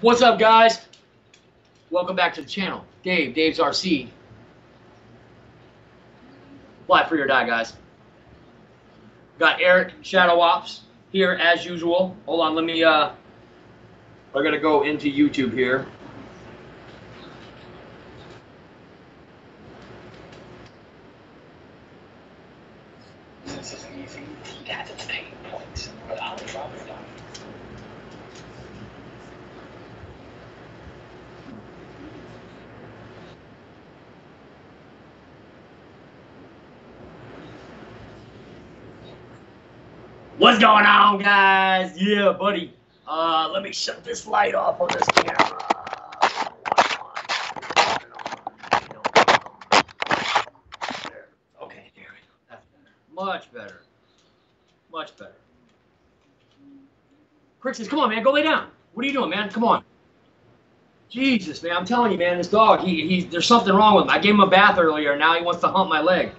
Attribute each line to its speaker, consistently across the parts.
Speaker 1: What's up, guys? Welcome back to the channel. Dave's RC. Fly free or die, guys. Got Eric Shadow Ops here as usual. Hold on, let me I gotta go into YouTube here.
Speaker 2: This is easy. That's its pain points. But I'll drop it down.
Speaker 1: What's going on, guys? Yeah, buddy. Let me shut this light off on this camera. Okay, there we go. That's better. Much better. Much better. Crixus, come on, man. Go lay down. What are you doing, man? Come on. Jesus, man. I'm telling you, man. This dog, there's something wrong with him. I gave him a bath earlier, and now he wants to hump my leg.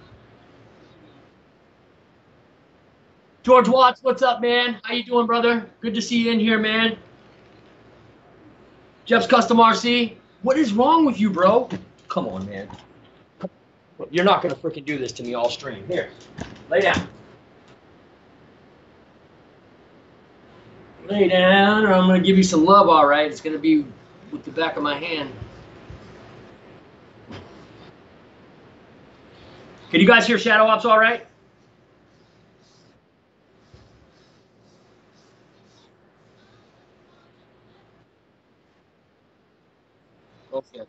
Speaker 1: George Watts, what's up, man? How you doing, brother? Good to see you in here, man. Jeff's Custom RC. What is wrong with you, bro? Come on, man. You're not going to freaking do this to me all stream. Here, lay down. Lay down, or I'm going to give you some love, all right? It's going to be with the back of my hand. Can you guys hear Shadow Ops all right? Okay. I'm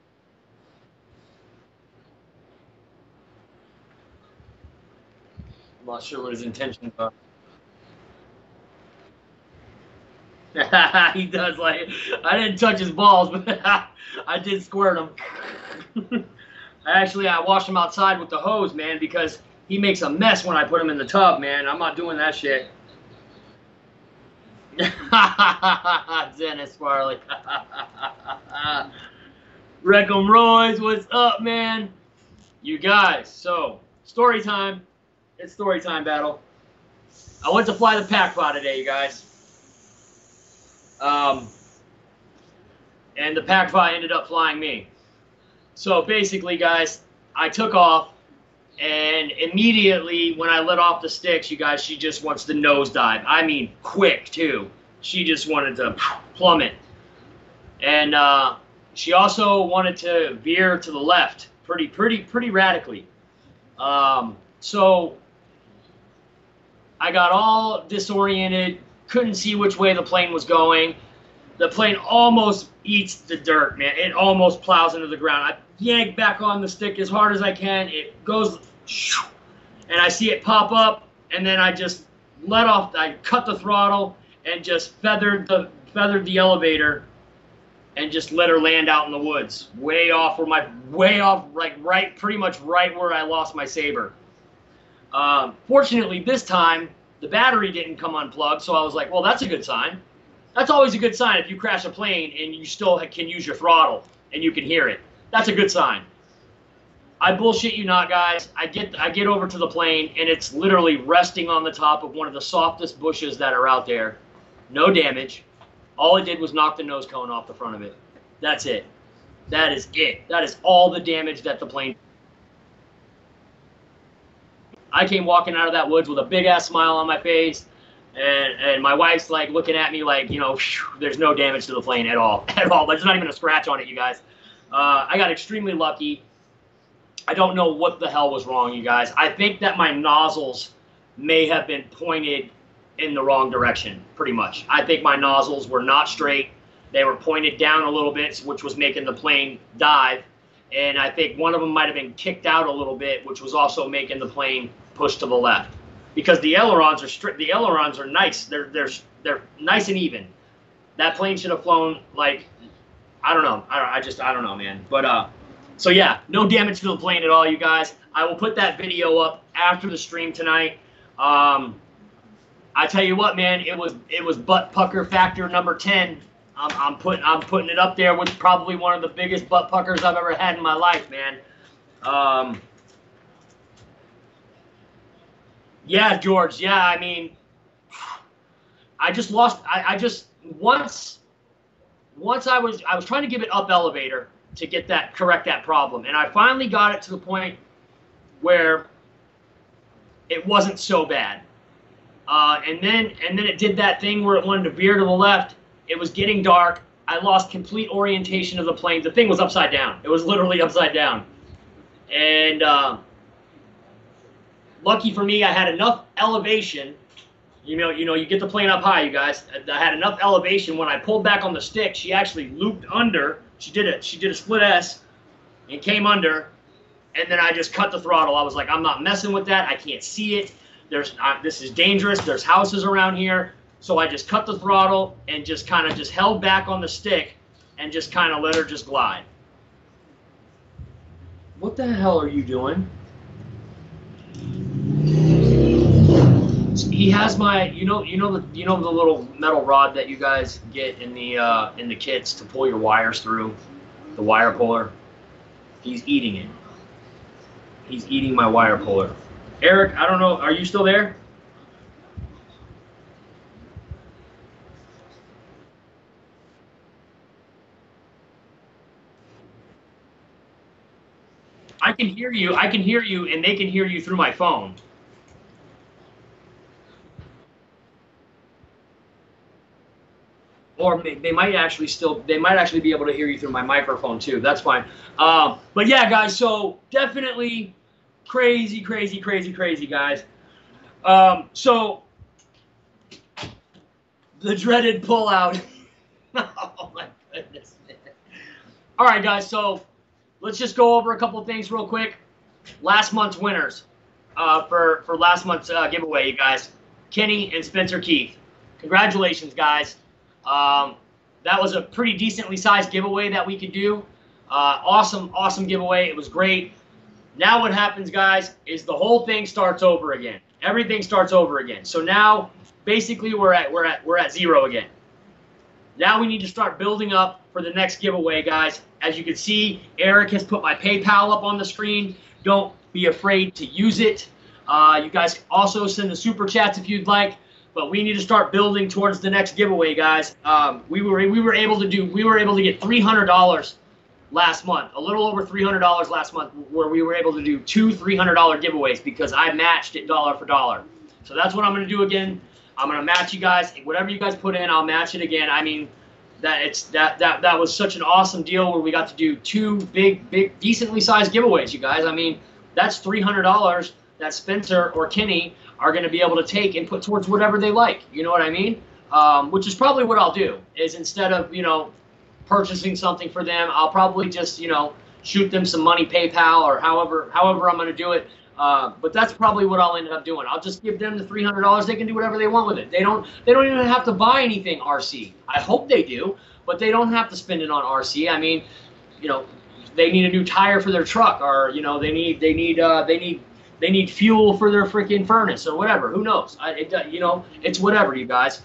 Speaker 1: not sure what his intentions are. He does like, I didn't touch his balls, but I did squirt him. I washed him outside with the hose, man, because he makes a mess when I put him in the tub, man. I'm not doing that shit. Dennis Farley. Reckham Royce, what's up, man? You guys, so, story time. It's story time, battle. I went to fly the Packpot today, you guys. And the Packpot ended up flying me. So basically, guys, I took off, and immediately when I let off the sticks, you guys, she just wants to nosedive. I mean, quick, too. She just wanted to plummet. And she also wanted to veer to the left pretty radically. So I got all disoriented, couldn't see which way the plane was going. The plane almost eats the dirt, man. It almost plows into the ground. I yank back on the stick as hard as I can. It goes, and I see it pop up, and then I just let off. I cut the throttle and just feathered the elevator, and just let her land out in the woods, way off, like pretty much right where I lost my Saber. Fortunately, this time the battery didn't come unplugged, so I was like, well, that's a good sign. That's always a good sign if you crash a plane and you still can use your throttle and you can hear it. That's a good sign. I bullshit you not, guys. I get over to the plane, and it's literally resting on the top of one of the softest bushes that are out there. No damage. All it did was knock the nose cone off the front of it. That's it. That is it. That is all the damage that the plane. I came walking out of that woods with a big-ass smile on my face. And my wife's like looking at me like, you know, there's no damage to the plane at all. At all. There's not even a scratch on it, you guys. I got extremely lucky. I don't know what the hell was wrong, you guys. I think that my nozzles may have been pointed in the wrong direction, pretty much. I think my nozzles were not straight. They were pointed down a little bit, which was making the plane dive. And I think one of them might have been kicked out a little bit, which was also making the plane push to the left. Because the ailerons are strict. The ailerons are nice. They're nice and even. That plane should have flown like, I don't know. I don't know, man. But so yeah, no damage to the plane at all, you guys. I will put that video up after the stream tonight. I tell you what, man, it was butt pucker factor number 10. I'm putting it up there with probably one of the biggest butt puckers I've ever had in my life, man. Yeah, George. Yeah, I mean, I just lost. I just once once I was trying to give it up elevator to get that, correct that problem, and I finally got it to the point where it wasn't so bad. And then it did that thing where it wanted to veer to the left. It was getting dark. I lost complete orientation of the plane. The thing was upside down. It was literally upside down. And lucky for me, I had enough elevation. You know, you get the plane up high, you guys. I had enough elevation. When I pulled back on the stick, she actually looped under. She did a split S and came under. And then I just cut the throttle. I was like, I'm not messing with that. I can't see it. This is dangerous. There's houses around here. So I just cut the throttle and just kind of just held back on the stick and just kind of let her just glide. What the hell are you doing? He has my, you know the little metal rod that you guys get in the kits to pull your wires through, the wire puller. He's eating it. He's eating my wire puller. Eric, I don't know. Are you still there? I can hear you. I can hear you, and they can hear you through my phone. Or they might actually be able to hear you through my microphone too. That's fine. But yeah, guys. So definitely crazy, guys. So the dreaded pullout. Oh my goodness. All right, guys. So let's just go over a couple of things real quick. Last month's winners for last month's giveaway, you guys. Kenny and Spencer Keith. Congratulations, guys. That was a pretty decently sized giveaway that we could do. Awesome giveaway. It was great. Now what happens, guys, is the whole thing starts over again. Everything starts over again. So now basically we're at zero again. Now we need to start building up for the next giveaway, guys. As you can see, Eric has put my PayPal up on the screen. Don't be afraid to use it. You guys also send the super chats if you'd like. But we need to start building towards the next giveaway, guys. We were able to get $300 last month, a little over $300 last month, where we were able to do two $300 giveaways because I matched it dollar for dollar. So that's what I'm going to do again. I'm going to match you guys. Whatever you guys put in, I'll match it again. I mean, that was such an awesome deal where we got to do two big, decently sized giveaways, you guys. I mean, that's $300 that Spencer or Kenny are going to be able to take and put towards whatever they like. You know what I mean? Which is probably what I'll do, is instead of, purchasing something for them, I'll probably just, shoot them some money, PayPal, or however I'm going to do it. But that's probably what I'll end up doing. I'll just give them the $300. They can do whatever they want with it. They don't even have to buy anything RC. I hope they do, but they don't have to spend it on RC. I mean, they need a new tire for their truck, or they need fuel for their freaking furnace or whatever. Who knows? It's whatever, you guys.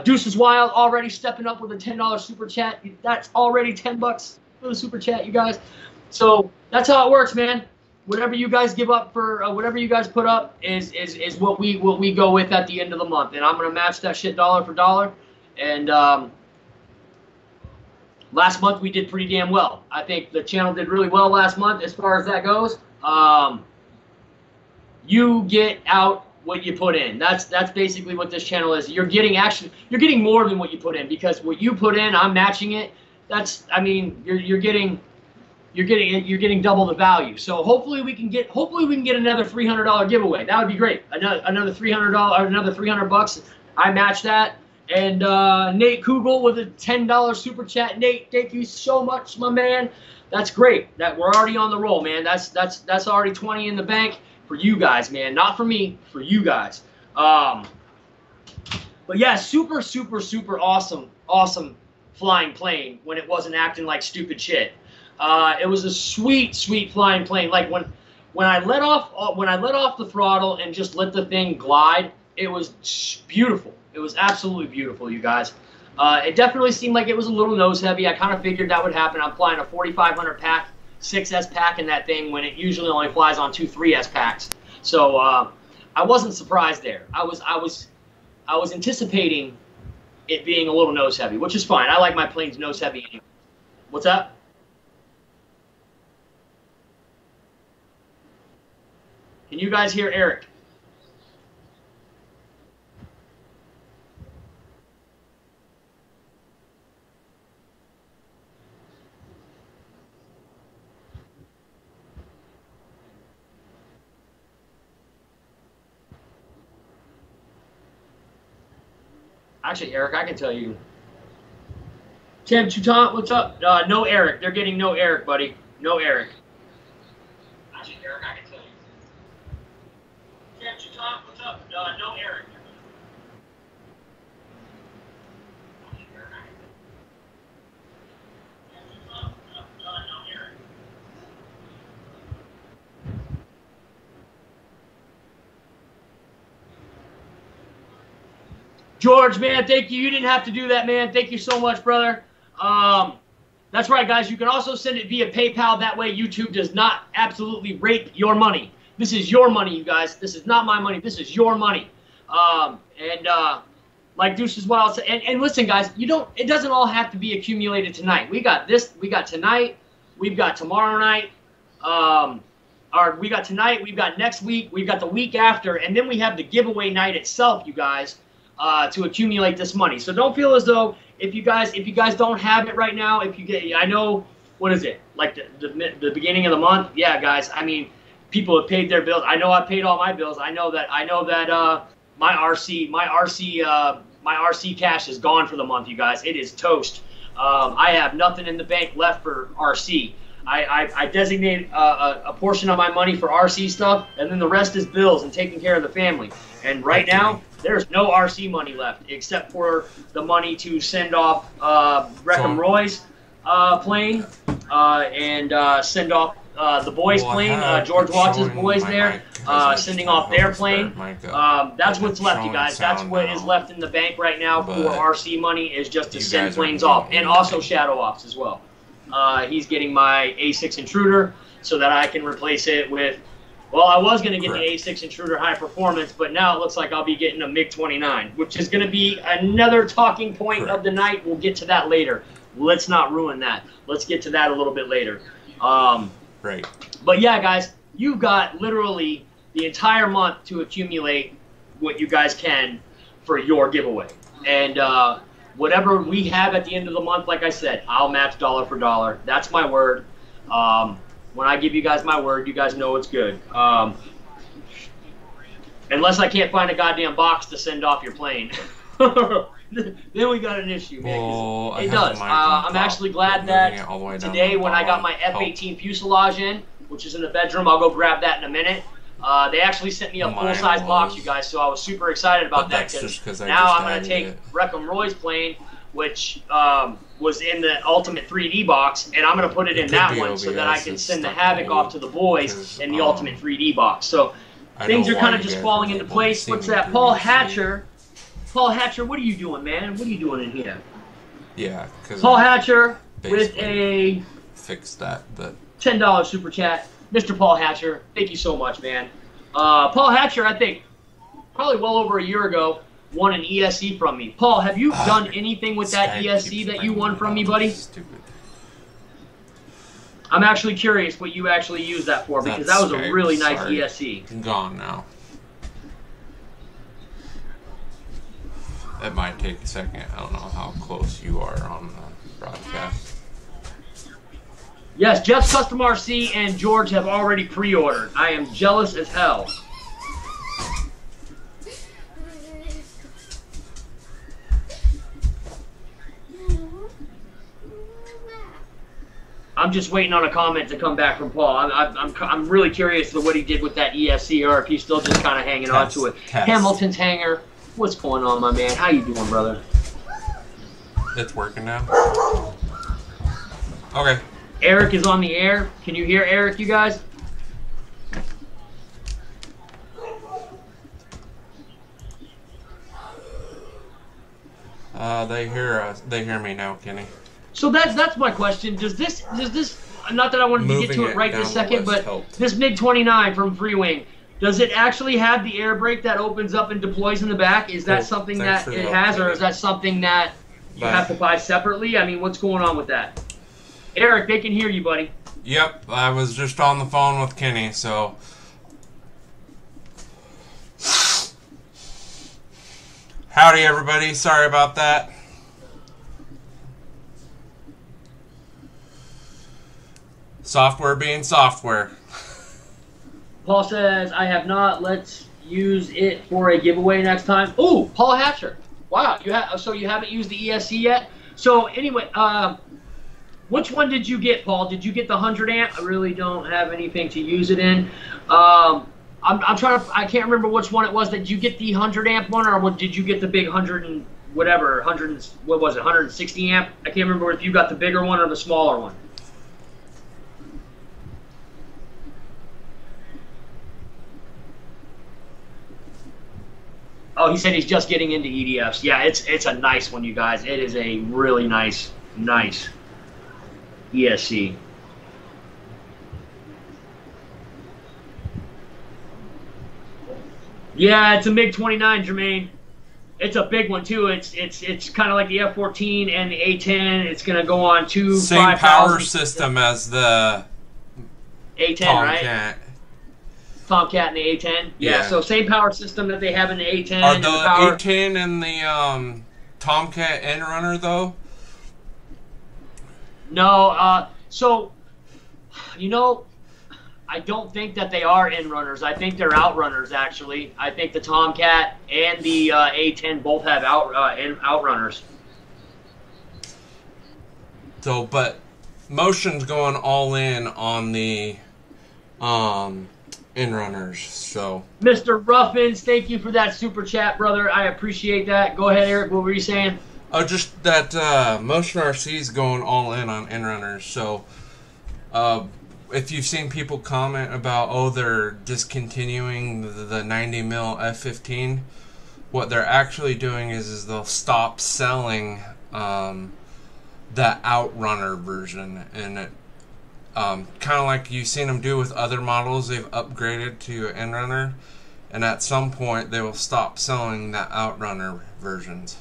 Speaker 1: Deuce is Wild already stepping up with a $10 super chat. That's already $10 for the super chat, you guys. So that's how it works, man. Whatever you guys give up for, whatever you guys put up is what we go with at the end of the month, and I'm gonna match that shit dollar for dollar. And last month we did pretty damn well. I think the channel did really well last month as far as that goes. You get out what you put in. That's basically what this channel is. You're getting more than what you put in, because what you put in, I'm matching it. You're getting double the value. So hopefully we can get another $300 giveaway. That would be great. Another $300 or another $300. I match that. And Nate Kugel with a $10 super chat. Nate, thank you so much, my man. That's great. That we're already on the roll, man. That's already 20 in the bank. For you guys, man, not for me, for you guys. But yeah, super awesome flying plane when it wasn't acting like stupid shit. It was a sweet flying plane. Like when I let off the throttle and just let the thing glide, it was beautiful. It was absolutely beautiful, you guys. It definitely seemed like it was a little nose heavy. I kind of figured that would happen. I'm flying a 4500 pack. 6S pack in that thing when it usually only flies on 2 3S packs. So I wasn't surprised there. I was anticipating it being a little nose heavy, which is fine. I like my planes nose heavy anyway. What's up? Can you guys hear Eric? Actually, Eric, I can tell you. Tim Chutant, what's up? No Eric. They're getting no Eric, buddy. No Eric. Actually, Eric, I can tell you. Tim Chutant, what's up? No Eric. George, man, thank you. You didn't have to do that, man. Thank you so much, brother. That's right, guys. You can also send it via PayPal. That way YouTube does not absolutely rape your money. This is your money, you guys. This is not my money. This is your money. Like Deuce as well. And listen, guys, it doesn't all have to be accumulated tonight. We got this. We got tonight. We've got tomorrow night. We got tonight. We've got next week. We've got the week after. And then we have the giveaway night itself, you guys. To accumulate this money. So don't feel as though if you guys don't have it right now, I know, what is it, like the beginning of the month? Yeah, guys, I mean, people have paid their bills. I know I paid all my bills. I know that my RC cash is gone for the month, you guys. It is toast. I have nothing in the bank left for RC. I designate a portion of my money for RC stuff, and then the rest is bills and taking care of the family. And right now, there's no RC money left except for the money to send off Reckham Roy's plane and send off the boys' plane, George Watts' boys there, sending off their plane. That's what's left, you guys. That's what is left in the bank right now for RC money, is just to send planes off, and also Shadow Ops as well. He's getting my A6 Intruder so that I can replace it with, well, I was going to get the A6 Intruder High Performance, but now it looks like I'll be getting a MiG-29, which is going to be another talking point of the night. We'll get to that later. Let's not ruin that. Let's get to that a little bit later.
Speaker 3: Right.
Speaker 1: But yeah, guys, you've got literally the entire month to accumulate what you guys can for your giveaway. And whatever we have at the end of the month, like I said, I'll match dollar for dollar. That's my word. When I give you guys my word, you guys know it's good. Unless I can't find a goddamn box to send off your plane. Then we got an issue, man.
Speaker 3: Well,
Speaker 1: it does. I'm actually glad that today, when I got my F-18 fuselage in, which is in the bedroom, I'll go grab that in a minute. They actually sent me a full-size box, you guys, so I was super excited about that, because now I'm going to take Reckham Roy's plane, which was in the Ultimate 3D box, and I'm going to put it in that one so that I can send the Havoc off to the boys in the Ultimate 3D box. So things are kind of just falling into place. What's that? Paul Hatcher. Paul Hatcher, what are you doing, man? What are you doing in here?
Speaker 3: Yeah, because
Speaker 1: Paul Hatcher with a
Speaker 3: fix that, but
Speaker 1: $10 super chat. Mr. Paul Hatcher, thank you so much, man. Paul Hatcher, I think, probably well over a year ago, won an ESC from me. Paul, have you done anything with that ESC that you won from me, buddy?
Speaker 3: Stupid.
Speaker 1: I'm actually curious what you actually used that for, because that was a really nice ESC.
Speaker 3: Gone now. It might take a second. I don't know how close you are on the broadcast.
Speaker 1: Yes, Jeff's Custom RC and George have already pre-ordered. I am jealous as hell. I'm just waiting on a comment to come back from Paul. I'm really curious to what he did with that ESC, or if he's still just kind of hanging on to it. Hamilton's hanger. What's going on, my man? How you doing, brother?
Speaker 3: It's working now. Okay.
Speaker 1: Eric is on the air. Can you hear Eric, you guys?
Speaker 3: They hear me now, Kenny.
Speaker 1: So that's my question. Does this? Not that I wanted to get to it right this second, but this MiG-29 from Freewing, Does it actually have the air brake that opens up and deploys in the back? Is that
Speaker 3: Cool.
Speaker 1: something
Speaker 3: Thanks
Speaker 1: that
Speaker 3: for
Speaker 1: it
Speaker 3: the
Speaker 1: has, or
Speaker 3: update.
Speaker 1: is that something that you
Speaker 3: Bye.
Speaker 1: have to buy separately? I mean, what's going on with that? Eric, they can hear you, buddy.
Speaker 3: Yep, I was just on the phone with Kenny, so. Howdy, everybody. Sorry about that. Software being software.
Speaker 1: Paul says, I have not. Let's use it for a giveaway next time. Oh, Paul Hatcher. Wow, so you haven't used the ESC yet? So anyway, which one did you get, Paul? Did you get the 100 amp? I really don't have anything to use it in. I'm trying to. I can't remember which one it was. Did you get the 100 amp one, or did you get the big 100 and whatever 100? What was it? 160 amp? I can't remember if you got the bigger one or the smaller one. Oh, he said he's just getting into EDFs. Yeah, it's a nice one, you guys. It is a really nice ESC. Yeah, it's a MiG-29, Jermaine. It's a big one too. It's kind of like the F-14 and the A-10. It's gonna go on two
Speaker 3: Same power system as the
Speaker 1: A-10,
Speaker 3: Tomcat.
Speaker 1: right? Tomcat and the A-10.
Speaker 3: Yeah.
Speaker 1: So same power system that they have in the A-10.
Speaker 3: Are
Speaker 1: and
Speaker 3: the
Speaker 1: power...
Speaker 3: A-10 and the Tomcat End Runner though?
Speaker 1: No. So, you know, I don't think that they are in runners. I think they're outrunners, actually. I think the Tomcat and the A-10 both have outrunners.
Speaker 3: So, but Motion's going all in on the in runners. So,
Speaker 1: Mr. Ruffins, thank you for that super chat, brother. I appreciate that. Go ahead, Eric. What were you saying?
Speaker 3: oh, just that Motion RC is going all in on in runners. So, if you've seen people comment about, oh, they're discontinuing the 90 mil F-15, what they're actually doing is they'll stop selling the Outrunner version, and it kind of like you've seen them do with other models. They've upgraded to End Runner, and at some point they will stop selling the Outrunner versions.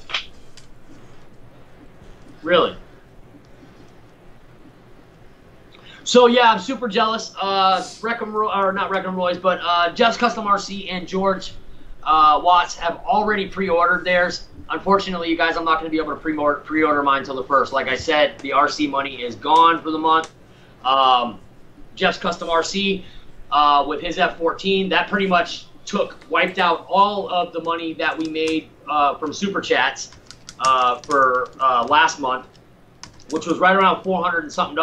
Speaker 1: Really? So yeah, I'm super jealous. Not Wreckham Roy's, but Just Custom RC and George Watts have already pre-ordered theirs. Unfortunately, you guys, I'm not going to be able to pre-order mine until the 1st. Like I said, the RC money is gone for the month. Just Custom RC with his F-14, that pretty much wiped out all of the money that we made from Super Chats for last month, which was right around $400 and something.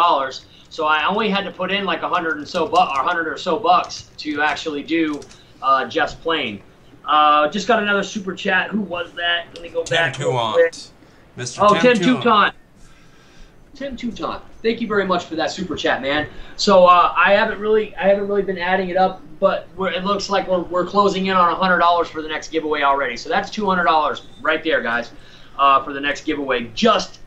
Speaker 1: So I only had to put in like $100 or so bucks to actually do Jeff's plane. Just got another super chat. Who was that? Let me go back.
Speaker 3: Tim Toutant. Mr.
Speaker 1: Oh, Tim
Speaker 3: Toutant.
Speaker 1: Toutant. Tim Toutant. Thank you very much for that super chat, man. So I haven't really been adding it up, but it looks like we're closing in on $100 for the next giveaway already. So that's $200 right there, guys, for the next giveaway. Just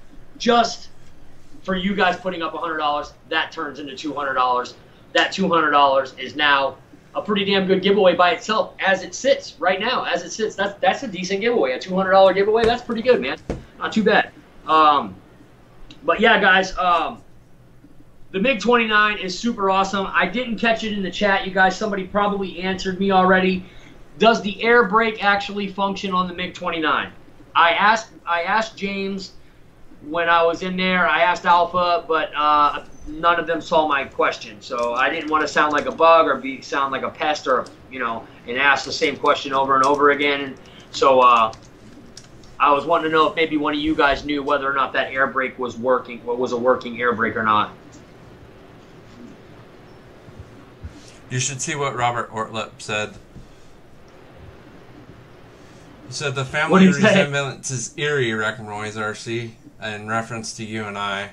Speaker 1: for you guys putting up $100, that turns into $200. That $200 is now a pretty damn good giveaway by itself as it sits right now. As it sits, that's a decent giveaway. A $200 giveaway, that's pretty good, man. Not too bad. But yeah, guys, the MiG-29 is super awesome. I didn't catch it in the chat, you guys. Somebody probably answered me already. Does the air brake actually function on the MiG-29? I asked James when I was in there. I asked Alpha, but none of them saw my question. So I didn't want to sound like a bug or sound like a pest or, and ask the same question over and over again. And so I was wanting to know if maybe one of you guys knew whether or not that air brake was working, was a working air brake or not.
Speaker 3: You should see what Robert Ortlep said. He said the family resemblance is eerie, Wreckham Roy's RC, in reference to you and I.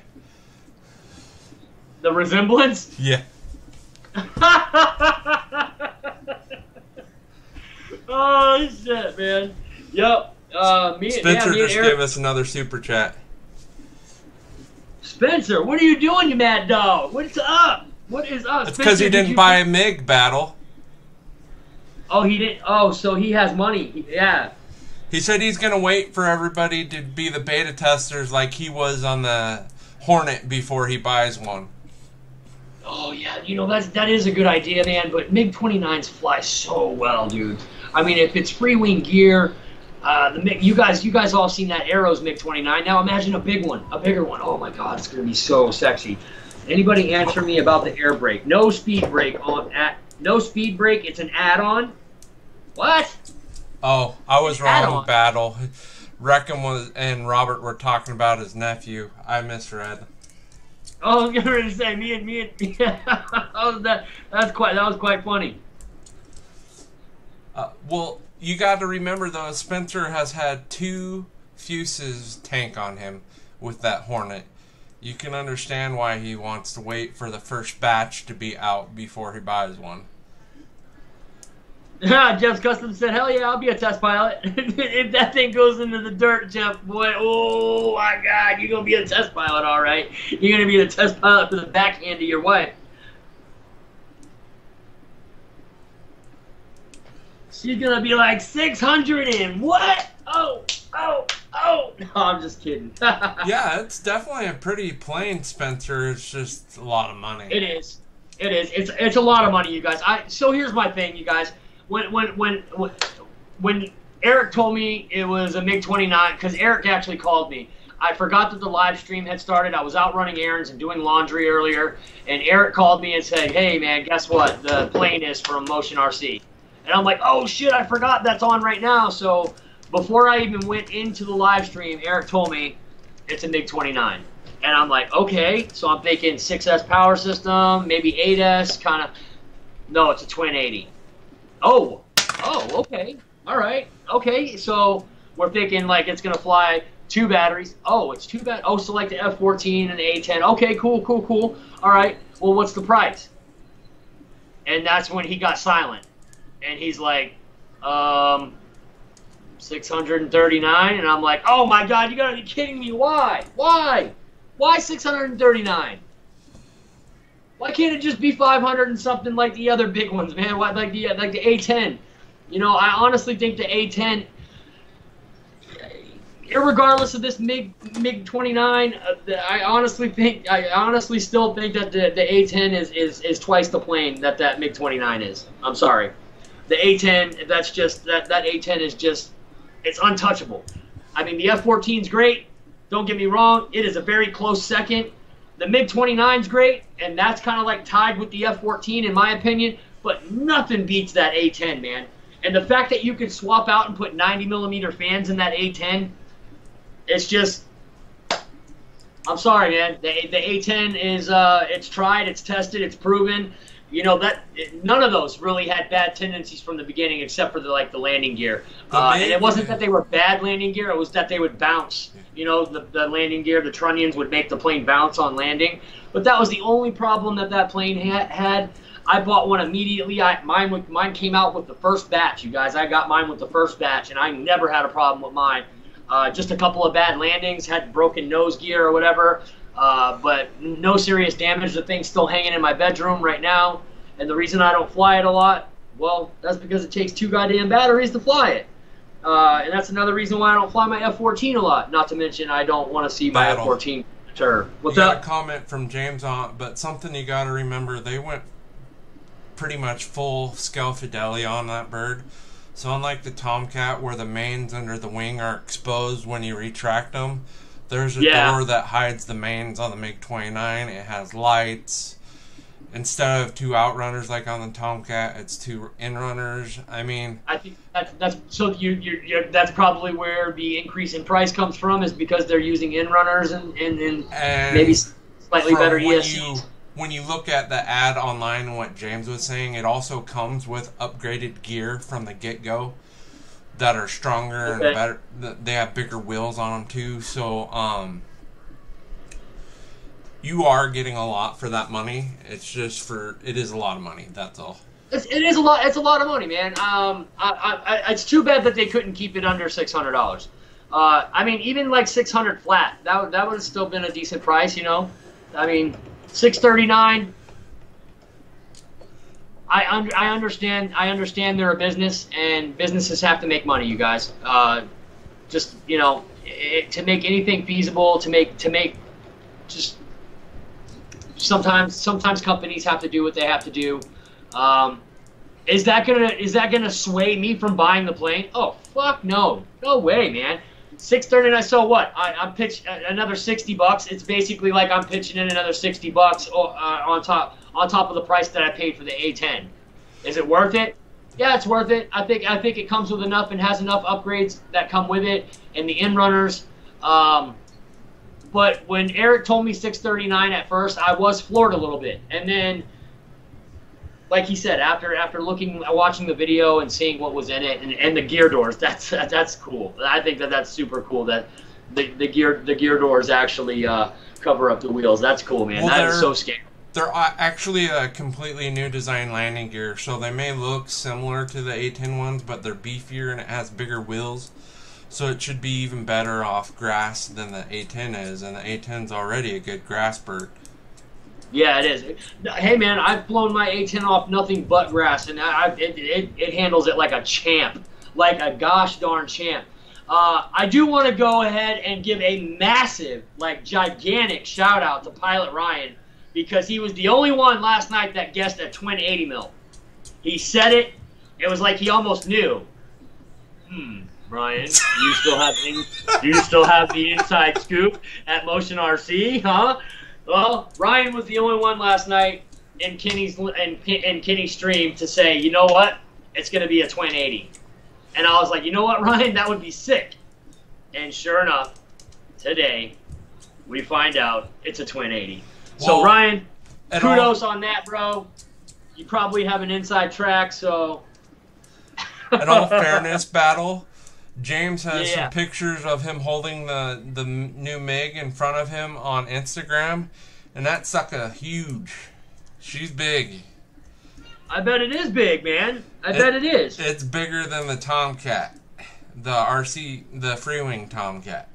Speaker 1: The resemblance?
Speaker 3: Yeah.
Speaker 1: Oh shit, man. Yep.
Speaker 3: Spencer
Speaker 1: me and
Speaker 3: just
Speaker 1: Eric...
Speaker 3: gave us another super chat.
Speaker 1: Spencer, what are you doing, you mad dog? What's up? What is up?
Speaker 3: It's because he didn't buy a MiG battle.
Speaker 1: Oh, he didn't. Oh, so he has money. Yeah.
Speaker 3: He said he's going to wait for everybody to be the beta testers like he was on the Hornet before he buys one.
Speaker 1: Oh, yeah. You know, that is a good idea, man. But MiG-29s fly so well, dude. I mean, if it's free wing gear, you guys all seen that Arrows MiG-29. Now imagine a bigger one. Oh my God, it's gonna be so sexy. Anybody answer me about the air brake? No speed brake no speed brake. It's an add-on. What?
Speaker 3: Oh, I was wrong.
Speaker 1: Add-on.
Speaker 3: Battle. Reckham and Robert were talking about his nephew. I misread.
Speaker 1: Oh, you're gonna say me and oh, that was quite funny.
Speaker 3: Well, you got to remember though, Spencer has had 2 Fuses tank on him with that Hornet. You can understand why he wants to wait for the first batch to be out before he buys one.
Speaker 1: Jeff's Custom said, "Hell yeah, I'll be a test pilot." If that thing goes into the dirt, Jeff, boy, oh my God, you're gonna be a test pilot, all right. You're gonna be the test pilot for the backhand of your wife. She's gonna be like 600 and what? Oh. No, I'm just kidding.
Speaker 3: Yeah, it's definitely a pretty plane, Spencer. It's just a lot of money.
Speaker 1: It is. It's a lot of money, you guys. So here's my thing, you guys. When Eric told me it was a MiG-29, because Eric actually called me. I forgot that the live stream had started. I was out running errands and doing laundry earlier, and Eric called me and said, "Hey man, guess what? The plane is from Motion RC." And I'm like, "Oh shit, I forgot that's on right now." So before I even went into the live stream, Eric told me it's a MiG-29. And I'm like, okay. So I'm thinking 6S power system, maybe 8S, kind of. No, it's a twin 80. Oh, okay. All right. Okay, so we're thinking like it's going to fly 2 batteries. Oh, it's 2 batteries. Oh, so like the F-14 and the A-10. Okay, cool. All right. Well, what's the price? And that's when he got silent. And he's like, 639, and I'm like, oh my God, you gotta be kidding me! Why 639? Why can't it just be 500 and something like the other big ones, man? Why like the A10? You know, I honestly think the A10, irregardless of this MiG-29, I honestly still think that the A10 is twice the plane that MiG-29 is. I'm sorry. The A10, that's just that A10 is just, it's untouchable. I mean, the F-14's great. Don't get me wrong. It is a very close second. The MiG-29's great, and that's kind of like tied with the F-14 in my opinion, but nothing beats that A-10, man. And the fact that you can swap out and put 90mm fans in that A-10, it's just, I'm sorry, man. The A-10 is, it's tried, it's tested, it's proven. You know, none of those really had bad tendencies from the beginning, except for the landing gear. And it wasn't that they were bad landing gear; it was that they would bounce. You know, the landing gear, the trunnions would make the plane bounce on landing. But that was the only problem that plane had. I bought one immediately. Mine came out with the first batch, you guys. I got mine with the first batch, and I never had a problem with mine. Just a couple of bad landings, had broken nose gear or whatever. But no serious damage. The thing's still hanging in my bedroom right now. And the reason I don't fly it a lot, well, that's because it takes 2 goddamn batteries to fly it. And that's another reason why I don't fly my F-14 a lot. Not to mention I don't want to see my F-14 deter. What's up?
Speaker 3: Got a comment from James on, but something you got to remember, they went pretty much full scale fidelity on that bird. So unlike the Tomcat, where the mains under the wing are exposed when you retract them, there's a door that hides the mains on the MiG-29. It has lights. Instead of 2 outrunners like on the Tomcat, it's 2 inrunners. I mean,
Speaker 1: I think that's so that's probably where the increase in price comes from, is because they're using inrunners and maybe slightly better ESCs.
Speaker 3: When you look at the ad online and what James was saying, it also comes with upgraded gear from the get-go that are stronger and better. They have bigger wheels on them too, so you are getting a lot for that money. It is a lot of money. That's all.
Speaker 1: It is a lot. It's a lot of money, man. It's too bad that they couldn't keep it under $600. I mean, even like 600 flat, that would have still been a decent price, you know. I mean, 639. I understand. I understand they're a business, and businesses have to make money. You guys, just to make anything feasible, to make just sometimes companies have to do what they have to do. Is that gonna sway me from buying the plane? Oh fuck no, no way, man. 639. So what? I pitch another $60. It's basically like I'm pitching in another $60 on top of the price that I paid for the A10. Is it worth it? Yeah, it's worth it. I think it comes with enough and has enough upgrades that come with it and the in-runners. But when Eric told me 639 at first, I was floored a little bit, and then, like he said, after watching the video and seeing what was in it and the gear doors, that's cool. I think that's super cool that the gear doors actually cover up the wheels. That's cool, man.
Speaker 3: Well,
Speaker 1: that is so scary.
Speaker 3: They're actually a completely new design landing gear, so they may look similar to the A10 ones, but they're beefier and it has bigger wheels. So it should be even better off grass than the A10 is, and the A10's already a good grass bird.
Speaker 1: Yeah, it is. Hey, man, I've flown my A10 off nothing but grass, and it handles it like a champ, like a gosh darn champ. I do want to go ahead and give a massive, like gigantic shout out to Pilot Ryan, because he was the only one last night that guessed a twin 80 mil. He said it. It was like he almost knew. Ryan, you still have the inside scoop at Motion RC, huh? Well, Ryan was the only one last night in Kenny's stream to say, you know what, it's going to be a twin 80. And I was like, you know what, Ryan, that would be sick. And sure enough, today we find out it's a twin 80. So
Speaker 3: Well,
Speaker 1: Ryan, kudos on that, bro. You probably have an inside track, so.
Speaker 3: In all fairness, Battle, James has
Speaker 1: Yeah.
Speaker 3: some pictures of him holding the new MiG in front of him on Instagram, and that sucker huge. She's big.
Speaker 1: I bet it is big, man. I bet it is.
Speaker 3: It's bigger than the Tomcat, the Freewing Tomcat.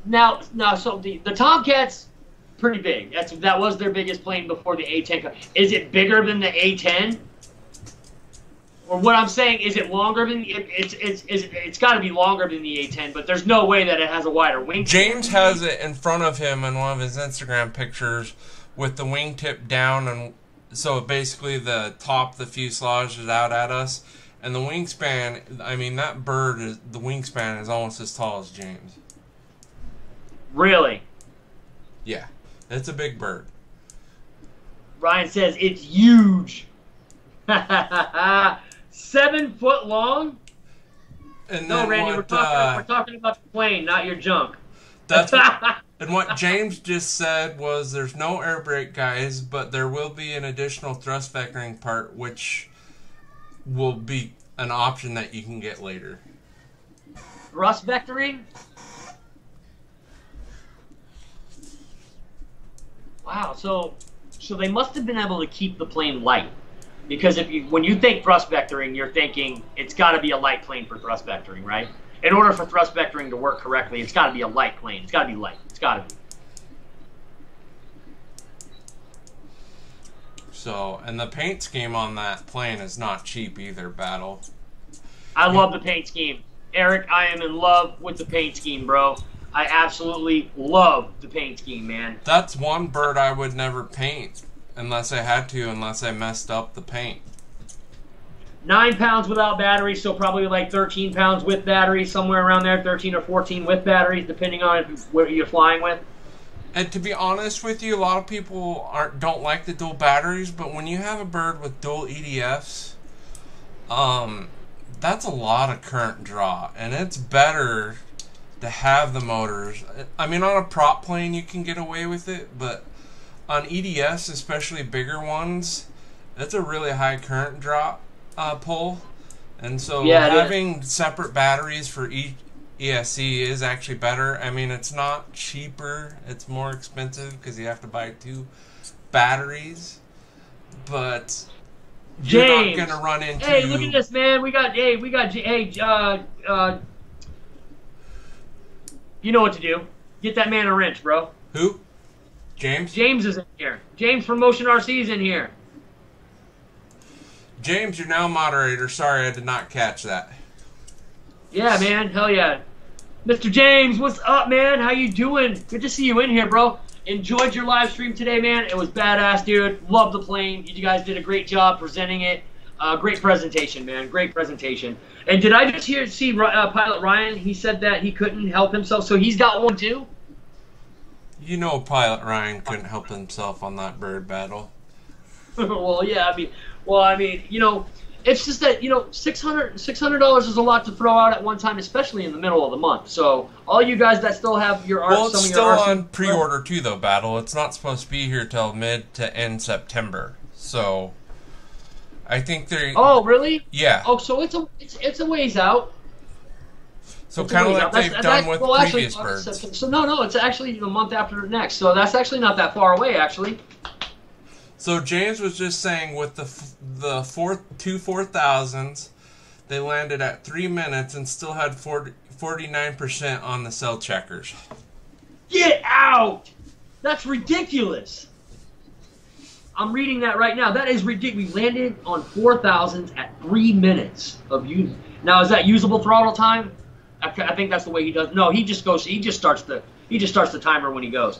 Speaker 1: Now, so the Tomcat's pretty big. That was their biggest plane before the A10. Is it bigger than the A10? Or what I'm saying, is it longer than it's got to be longer than the A10, but there's no way that it has a wider wing.
Speaker 3: James has it in front of him in one of his Instagram pictures with the wingtip down, and so basically the top of the fuselage is out at us, and the wingspan. I mean, the wingspan is almost as tall as James.
Speaker 1: Really?
Speaker 3: Yeah, it's a big bird.
Speaker 1: Ryan says it's huge. 7 foot long?
Speaker 3: And
Speaker 1: No,
Speaker 3: then
Speaker 1: Randy,
Speaker 3: what,
Speaker 1: we're talking about the plane, not your junk.
Speaker 3: And what James just said was there's no air brake, guys, but there will be an additional thrust vectoring part, which will be an option that you can get later.
Speaker 1: Thrust vectoring? Wow, so they must have been able to keep the plane light. Because when you think thrust vectoring, you're thinking it's got to be a light plane for thrust vectoring, right? In order for thrust vectoring to work correctly, it's got to be a light plane. It's got to be light. It's got to be.
Speaker 3: So, and the paint scheme on that plane is not cheap either, Battle.
Speaker 1: I love the paint scheme. Eric, I am in love with the paint scheme, bro. I absolutely love the paint scheme, man.
Speaker 3: That's one bird I would never paint unless I had to, unless I messed up the paint.
Speaker 1: 9 pounds without battery, so probably like 13 pounds with battery, somewhere around there, 13 or 14 with batteries, depending on what you're flying with.
Speaker 3: And to be honest with you, a lot of people don't like the dual batteries, but when you have a bird with dual EDFs, that's a lot of current draw, and it's better to have the motors. I mean, on a prop plane you can get away with it, but on EDS, especially bigger ones, it's a really high current drop pull, and so having separate batteries for each ESC is actually better. I mean, it's not cheaper, it's more expensive because you have to buy 2 batteries, but you're
Speaker 1: James,
Speaker 3: not going to run into...
Speaker 1: Hey, look at this, man. You know what to do. Get that man a wrench, bro.
Speaker 3: Who? James?
Speaker 1: James is in here. James from Motion RC is in here.
Speaker 3: James, you're now moderator. Sorry, I did not catch that.
Speaker 1: Yeah, man. Hell yeah. Mr. James, what's up, man? How you doing? Good to see you in here, bro. Enjoyed your live stream today, man. It was badass, dude. Love the plane. You guys did a great job presenting it. Great presentation, man. Great presentation. And did I just see Pilot Ryan? He said that he couldn't help himself, so he's got one too?
Speaker 3: You know Pilot Ryan couldn't help himself on that bird battle.
Speaker 1: Well, yeah, I mean, you know, it's just that, you know, $600 is a lot to throw out at one time, especially in the middle of the month. So all you guys that still have your
Speaker 3: well, it's still on
Speaker 1: RC
Speaker 3: pre-order too, though. Battle. It's not supposed to be here till mid to end September. So I think they're.
Speaker 1: Oh, really?
Speaker 3: Yeah.
Speaker 1: Oh, so it's a ways out.
Speaker 3: So kind of like they've done with previous birds.
Speaker 1: So no, it's actually the month after next. So that's actually not that far away, actually.
Speaker 3: So James was just saying with the two 4000s, they landed at 3 minutes and still had 49% on the cell checkers.
Speaker 1: Get out! That's ridiculous. I'm reading that right now. That is ridiculous. We landed on 4000s at 3 minutes of use. Now is that usable throttle time? I think that's the way he does. No, he just goes. He just starts the timer when he goes.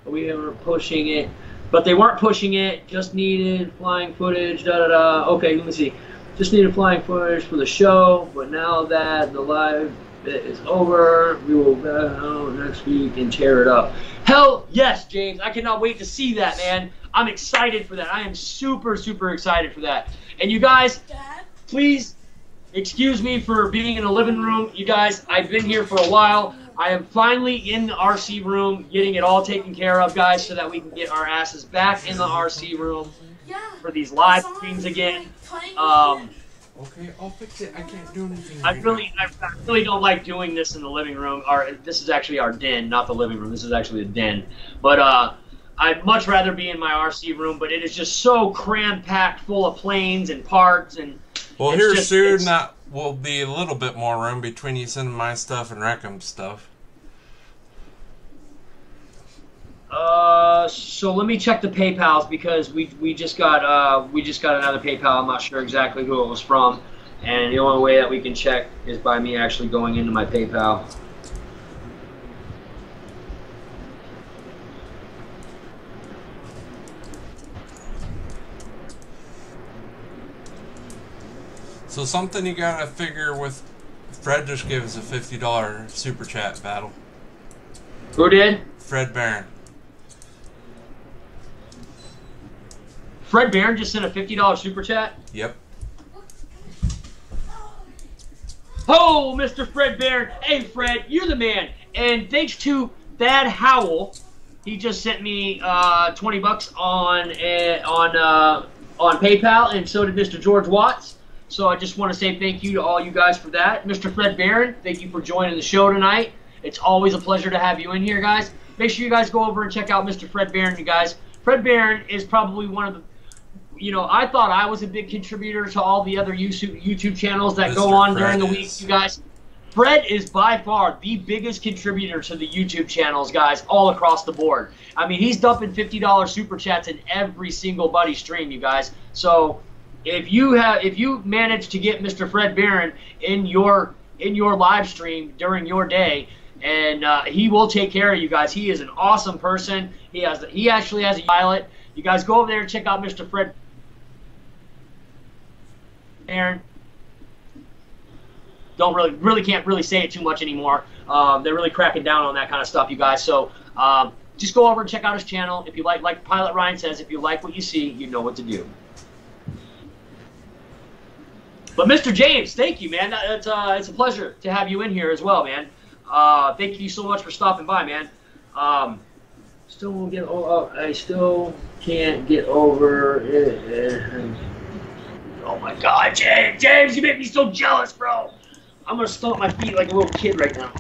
Speaker 1: We were pushing it. But they weren't pushing it, just needed flying footage, da-da-da. Okay, let me see. Just needed flying footage for the show, but now that the live bit is over, we will go next week and tear it up. Hell yes, James. I cannot wait to see that, man. I'm excited for that. I am super, super excited for that. And you guys, please excuse me for being in the living room. You guys, I've been here for a while. I am finally in the RC room, getting it all taken care of, guys, so that we can get our asses back in the RC room for these live streams again.
Speaker 3: Okay, I'll fix it. I can't do anything.
Speaker 1: I really don't like doing this in the living room. This is actually our den, not the living room. This is actually a den. But I'd much rather be in my RC room. But it is just so cram-packed, full of planes and parts and.
Speaker 3: Well, here soon that will be a little bit more room between you sending my stuff and Reckham's stuff.
Speaker 1: So let me check the PayPals because we just got another PayPal. I'm not sure exactly who it was from, and the only way that we can check is by me actually going into my PayPal.
Speaker 3: So something you gotta figure with Fred just gave us a $50 super chat battle.
Speaker 1: Who did?
Speaker 3: Fred Barron.
Speaker 1: Fred Barron just sent a $50 super chat?
Speaker 3: Yep.
Speaker 1: Oh, Mr. Fred Barron. Hey, Fred, you're the man. And thanks to Thad Howell, he just sent me $20 on PayPal, and so did Mr. George Watts. So I just want to say thank you to all you guys for that. Mr. Fred Barron, thank you for joining the show tonight. It's always a pleasure to have you in here, guys. Make sure you guys go over and check out Mr. Fred Barron, you guys. Fred Barron is probably one of the, you know, I thought I was a big contributor to all the other YouTube channels that go on during the week, you guys. Fred is by far the biggest contributor to the YouTube channels, guys, all across the board. I mean, he's dumping $50 super chats in every single buddy stream, you guys. So if you manage to get Mr. Fred Barron in your live stream during your day, and he will take care of you guys. He is an awesome person. He actually has a pilot. You guys go over there and check out Mr. Fred Barron. Don't really can't really say it too much anymore. They're really cracking down on that kind of stuff, you guys. So just go over and check out his channel. If you like Pilot Ryan says, if you like what you see, you know what to do. But Mr. James, thank you, man. It's a pleasure to have you in here as well, man. Thank you so much for stopping by, man. Still won't get. I still can't get over it. Oh my God, James, you make me so jealous, bro. I'm gonna stomp my feet like a little kid right now.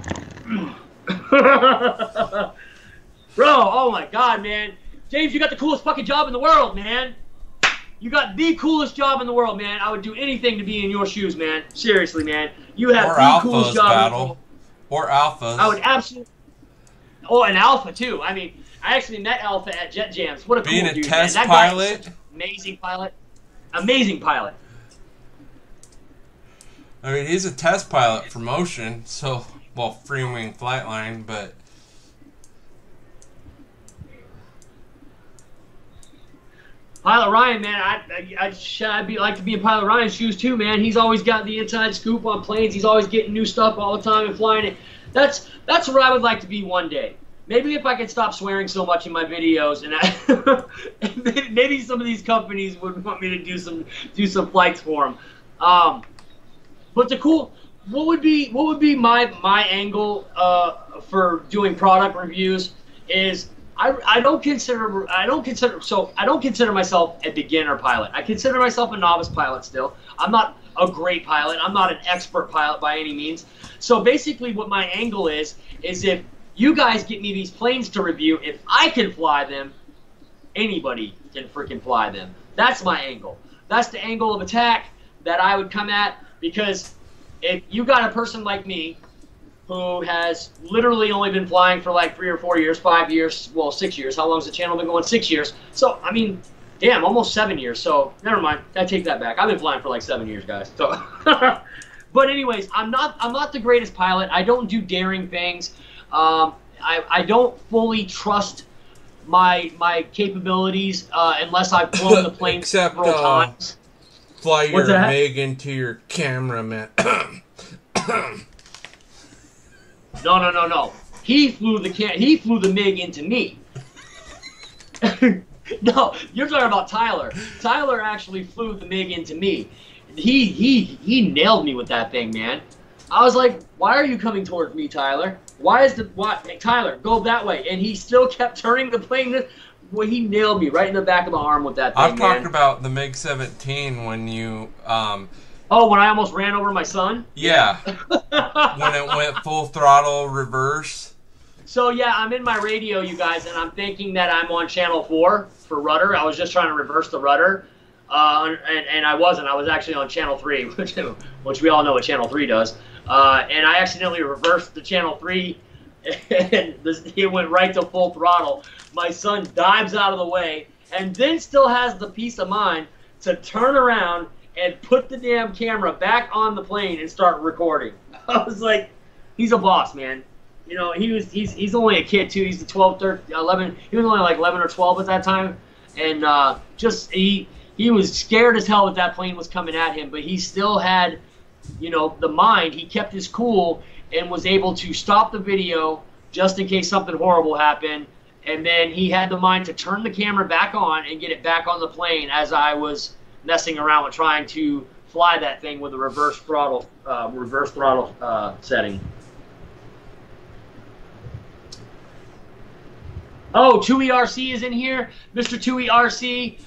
Speaker 1: Bro, oh my God, man. James, you got the coolest fucking job in the world, man. You got the coolest job in the world, man. I would do anything to be in your shoes, man. Seriously, man. You have the coolest job in the world.
Speaker 3: Or alphas.
Speaker 1: I would absolutely. Oh, an alpha too. I mean, I actually met Alpha at Jet Jams. What a cool dude, man.
Speaker 3: Being a test
Speaker 1: pilot. Amazing pilot. Amazing pilot.
Speaker 3: I mean, he's a test pilot for Motion, so, well, Free Wing Flightline, but...
Speaker 1: Pilot Ryan, man, I'd like to be in Pilot Ryan's shoes too, man. He's always got the inside scoop on planes. He's always getting new stuff all the time and flying it. That's where I would like to be one day. Maybe if I could stop swearing so much in my videos, and maybe some of these companies would want me to do some flights for them. But what would be my angle for doing product reviews is I don't consider myself a beginner pilot. I consider myself a novice pilot still. I'm not a great pilot. I'm not an expert pilot by any means. So basically what my angle is if you guys get me these planes to review, if I can fly them, anybody can freaking fly them. That's my angle. That's the angle of attack that I would come at, because if you got a person like me who has literally only been flying for like 3 or 4 years, 5 years, well, 6 years. How long has the channel been going? 6 years. So, I mean, damn, almost 7 years. So, never mind. I take that back. I've been flying for like 7 years, guys. So, but anyways, I'm not the greatest pilot. I don't do daring things. I don't fully trust my capabilities unless I've flown the plane
Speaker 3: except,
Speaker 1: several times.
Speaker 3: Fly your MiG into your camera, man.
Speaker 1: No. He flew the MiG into me. No, you're talking about Tyler. Tyler actually flew the MiG into me. He nailed me with that thing, man. I was like, why are you coming towards me, Tyler? Tyler, go that way. And he still kept turning the plane. Well, he nailed me right in the back of the arm with that thing,
Speaker 3: I've talked about the MiG-17 when you...
Speaker 1: Oh, when I almost ran over my son?
Speaker 3: Yeah. When it went full throttle reverse.
Speaker 1: So, yeah, I'm in my radio, you guys, and I'm thinking that I'm on channel 4 for rudder. I was just trying to reverse the rudder, and I wasn't. I was actually on channel 3, which we all know what channel 3 does. And I accidentally reversed the channel 3, and it went right to full throttle. My son dives out of the way, and then still has the peace of mind to turn around and put the damn camera back on the plane and start recording. I was like, he's a boss, man. You know, he's only a kid too. He's 12, 13, 11. He was only like 11 or 12 at that time, and he was scared as hell that plane was coming at him. But he still had, you know, the mind. He kept his cool and was able to stop the video just in case something horrible happened. And then he had the mind to turn the camera back on and get it back on the plane as I was messing around with trying to fly that thing with a reverse throttle setting. Oh, 2ERC is in here. Mr. 2ERC,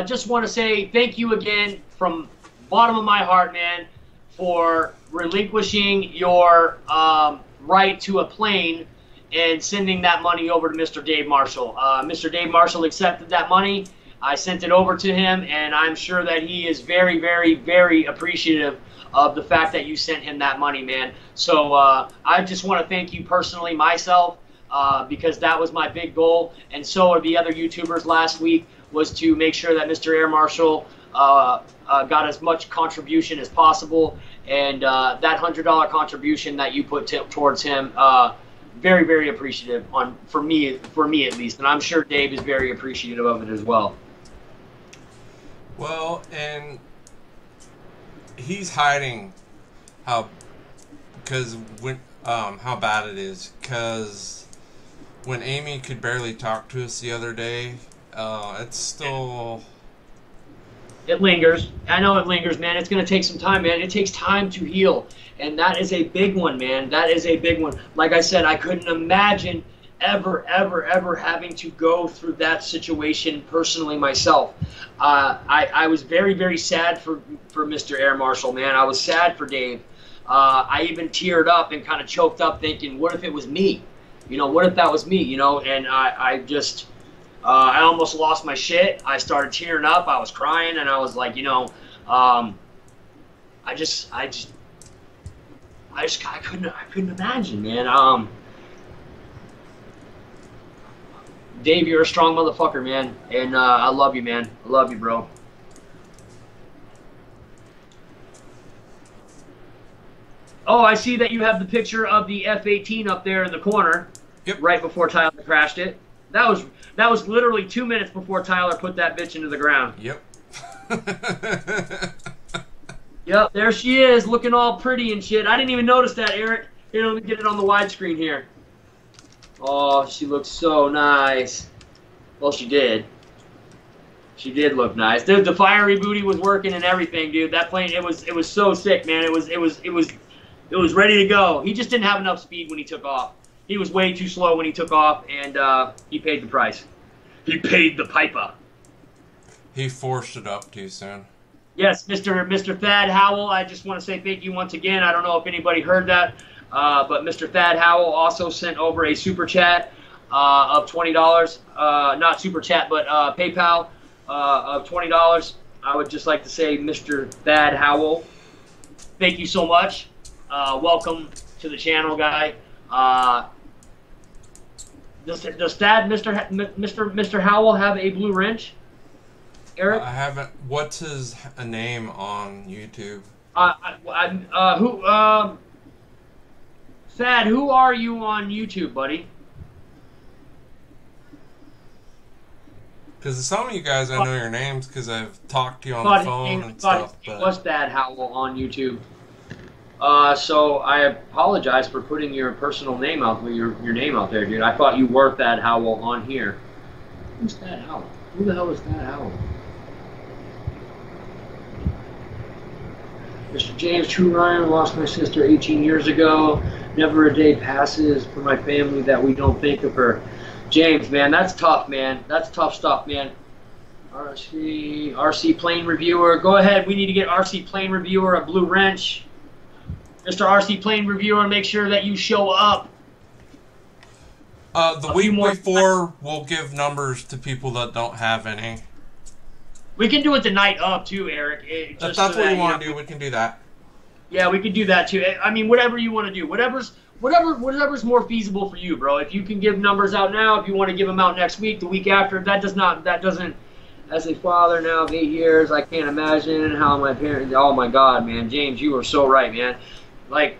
Speaker 1: just want to say thank you again from bottom of my heart, man, for relinquishing your right to a plane and sending that money over to Mr. Dave Marshall. Mr. Dave Marshall accepted that money. I sent it over to him, and I'm sure that he is very, very, very appreciative of the fact that you sent him that money, man. So I just want to thank you personally myself, because that was my big goal, and so are the other YouTubers last week, was to make sure that Mr. Air Marshal got as much contribution as possible, and that $100 contribution that you put towards him, very, very appreciative for me at least, and I'm sure Dave is very appreciative of it as well.
Speaker 3: Well, and he's hiding how bad it is, because when Amy could barely talk to us the other day, it's still...
Speaker 1: It lingers. I know it lingers, man. It's going to take some time, man. It takes time to heal, and that is a big one, man. That is a big one. Like I said, I couldn't imagine ever having to go through that situation personally myself. I was very, very sad for Mr. Air Marshal, man. I was sad for Dave. I even teared up and kind of choked up thinking, what if it was me? You know, what if that was me, you know? And I I almost lost my shit. I started tearing up. I was crying, and I was like, you know, I couldn't imagine, man. Dave, you're a strong motherfucker, man, and I love you, man. I love you, bro. Oh, I see that you have the picture of the F-18 up there in the corner.
Speaker 3: Yep.
Speaker 1: Right before Tyler crashed it. That was literally 2 minutes before Tyler put that bitch into the ground.
Speaker 3: Yep.
Speaker 1: Yep, there she is, looking all pretty and shit. I didn't even notice that, Eric. Here, let me get it on the widescreen here. Oh, she looks so nice. Well, she did. She did look nice. Dude, the fiery booty was working and everything, dude. That plane, it was so sick, man. It was ready to go. He just didn't have enough speed when he took off. He was way too slow when he took off, and he paid the price. He paid the piper.
Speaker 3: He forced it up too soon.
Speaker 1: Yes, Mr. Thad Howell, I just want to say thank you once again. I don't know if anybody heard that, but Mr. Thad Howell also sent over a super chat of $20. Not super chat, but PayPal of $20. I would just like to say, Mr. Thad Howell, thank you so much. Welcome to the channel, guy. Does Thad, Mr. Howell have a blue wrench? Eric?
Speaker 3: I haven't. What's his name on YouTube?
Speaker 1: Thad, who are you on YouTube, buddy?
Speaker 3: Because some of you guys, I know your names because I've talked to you on the phone and stuff. But
Speaker 1: What's Thad Howell on YouTube? So I apologize for putting your personal name out, your name out there, dude. I thought you were Thad Howell on here. Who's Thad Howell? Who the hell is Thad Howell? Mr. James True Ryan, lost my sister 18 years ago. Never a day passes for my family that we don't think of her. James, man, that's tough, man. That's tough stuff, man. RC Plane Reviewer. Go ahead. We need to get RC Plane Reviewer a blue wrench. Mr. RC Plane Reviewer, make sure that you show up.
Speaker 3: The week before, we'll give numbers to people that don't have any.
Speaker 1: We can do it the night of, too, Eric.
Speaker 3: If that's what you want to do, we can do that.
Speaker 1: Yeah, we can do that, too. I mean, whatever you want to do. Whatever's more feasible for you, bro. If you can give numbers out now, if you want to give them out next week, the week after, that doesn't, as a father now of 8 years, I can't imagine how my parents, oh my God, man. James, you are so right, man. Like,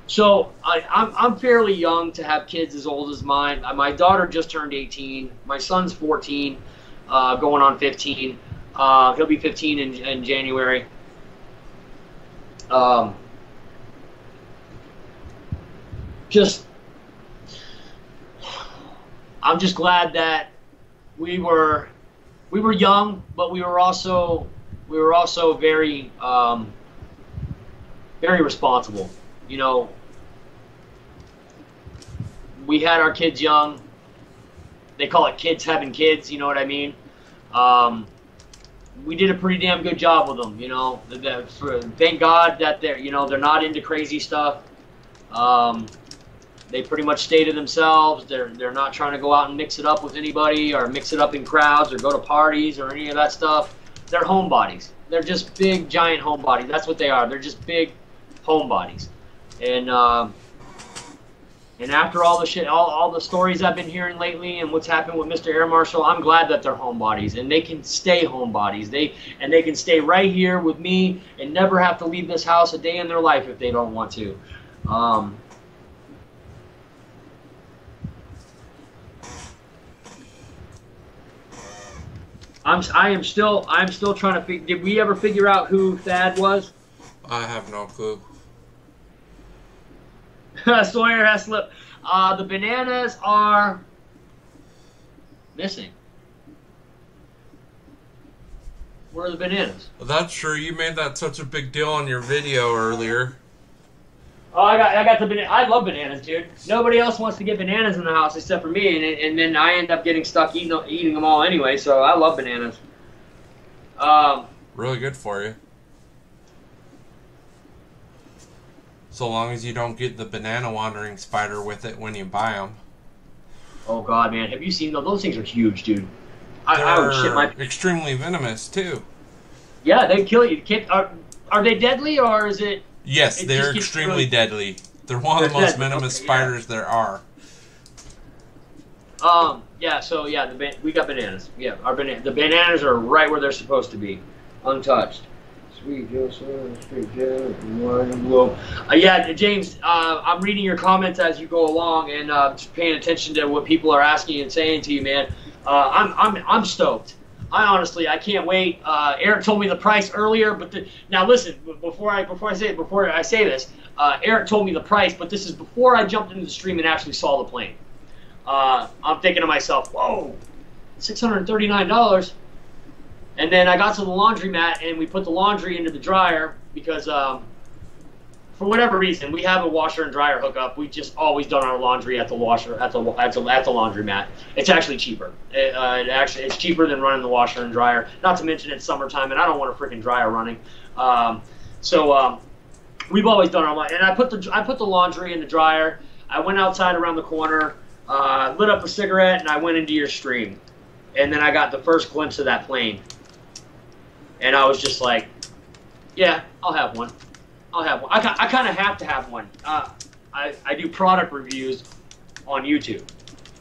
Speaker 1: so I'm fairly young to have kids as old as mine. My daughter just turned 18. My son's 14, going on 15. He'll be 15 in January. I'm just glad that we were young, but we were also very very responsible. You know, we had our kids young. They call it kids having kids. You know what I mean? We did a pretty damn good job with them, you know. Thank God that they're not into crazy stuff. They pretty much stay to themselves. They're not trying to go out and mix it up with anybody or mix it up in crowds or go to parties or any of that stuff. They're homebodies. They're just big, giant homebodies. That's what they are. They're just big homebodies. And after all the shit, all the stories I've been hearing lately and what's happened with Mr. Air Marshal, I'm glad that they're homebodies and they can stay homebodies. They can stay right here with me and never have to leave this house a day in their life if they don't want to. I'm still trying to figure. Did we ever figure out who Thad was?
Speaker 3: I have no clue.
Speaker 1: Sawyer has slipped. The bananas are missing. Where are the bananas?
Speaker 3: Well, that's true. You made that such a big deal on your video earlier.
Speaker 1: Oh, I got the banana. I love bananas, dude. Nobody else wants to get bananas in the house except for me, and then I end up getting stuck eating them all anyway. So I love bananas.
Speaker 3: Really good for you. So long as you don't get the banana wandering spider with it when you buy them.
Speaker 1: Oh God, man, have you seen those? Those things are huge, dude.
Speaker 3: They're
Speaker 1: I would shit my.
Speaker 3: Extremely venomous too.
Speaker 1: Yeah, they kill you. Are they deadly or is it?
Speaker 3: Yes, they're extremely deadly. They're one of the most venomous spiders there are.
Speaker 1: Yeah. So yeah, we got bananas. Yeah, the bananas are right where they're supposed to be, untouched.
Speaker 4: Sweet Joseph, Sweet Joe,
Speaker 1: Yeah, James, I'm reading your comments as you go along and just paying attention to what people are asking and saying to you, man. I'm stoked. I can't wait. Eric told me the price earlier, but now listen, before I say this, Eric told me the price, but this is before I jumped into the stream and actually saw the plane. I'm thinking to myself, whoa, $639. And then I got to the laundromat and we put the laundry into the dryer because for whatever reason we have a washer and dryer hookup. We've just always done our laundry at the laundromat. It's actually cheaper. It's cheaper than running the washer and dryer. Not to mention it's summertime and I don't want a freaking dryer running. So we've always done our laundry. And I put the laundry in the dryer. I went outside around the corner, lit up a cigarette, and I went into your stream. And then I got the first glimpse of that plane. And I was just like, yeah, I'll have one. I'll have one. I kind of have to have one. I do product reviews on YouTube.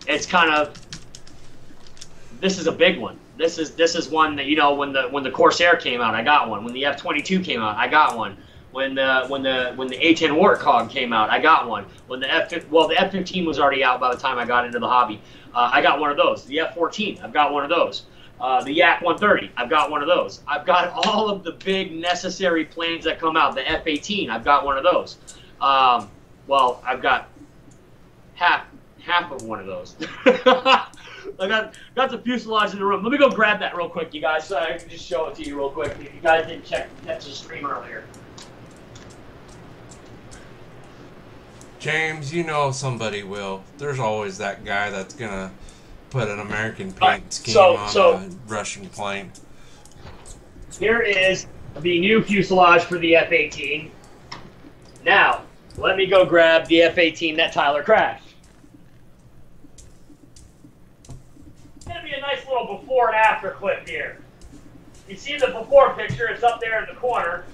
Speaker 1: It's kind of, this is a big one. This is one that, you know, when the Corsair came out, I got one. When the F-22 came out, I got one. When the A-10 Warthog came out, I got one. When the F-15 was already out by the time I got into the hobby, I got one of those. The F-14, I've got one of those. The Yak 130, I've got one of those. I've got all of the big necessary planes that come out. The F-18, I've got one of those. Well, I've got half of one of those. I got the fuselage in the room. Let me go grab that real quick, you guys, so I can just show it to you real quick. If you guys didn't catch the stream earlier.
Speaker 3: James, you know somebody will. There's always that guy that's gonna put an American paint scheme on a Russian plane.
Speaker 1: Here is the new fuselage for the F-18. Now, let me go grab the F-18 that Tyler crashed. It's going to be a nice little before and after clip here. You see the before picture, it's up there in the corner.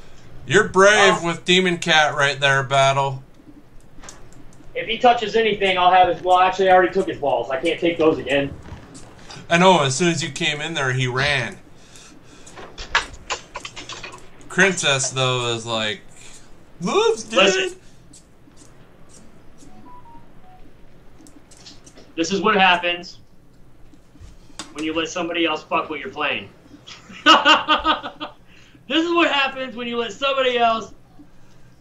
Speaker 3: You're brave with Demon Cat right there, Battle.
Speaker 1: If he touches anything, I'll have his... Well, actually, I already took his balls. I can't take those again.
Speaker 3: I know, as soon as you came in there, he ran. Princess, though, is like... Love's dead!
Speaker 1: Listen. This is what happens when you let somebody else fuck with your plane. This is what happens when you let somebody else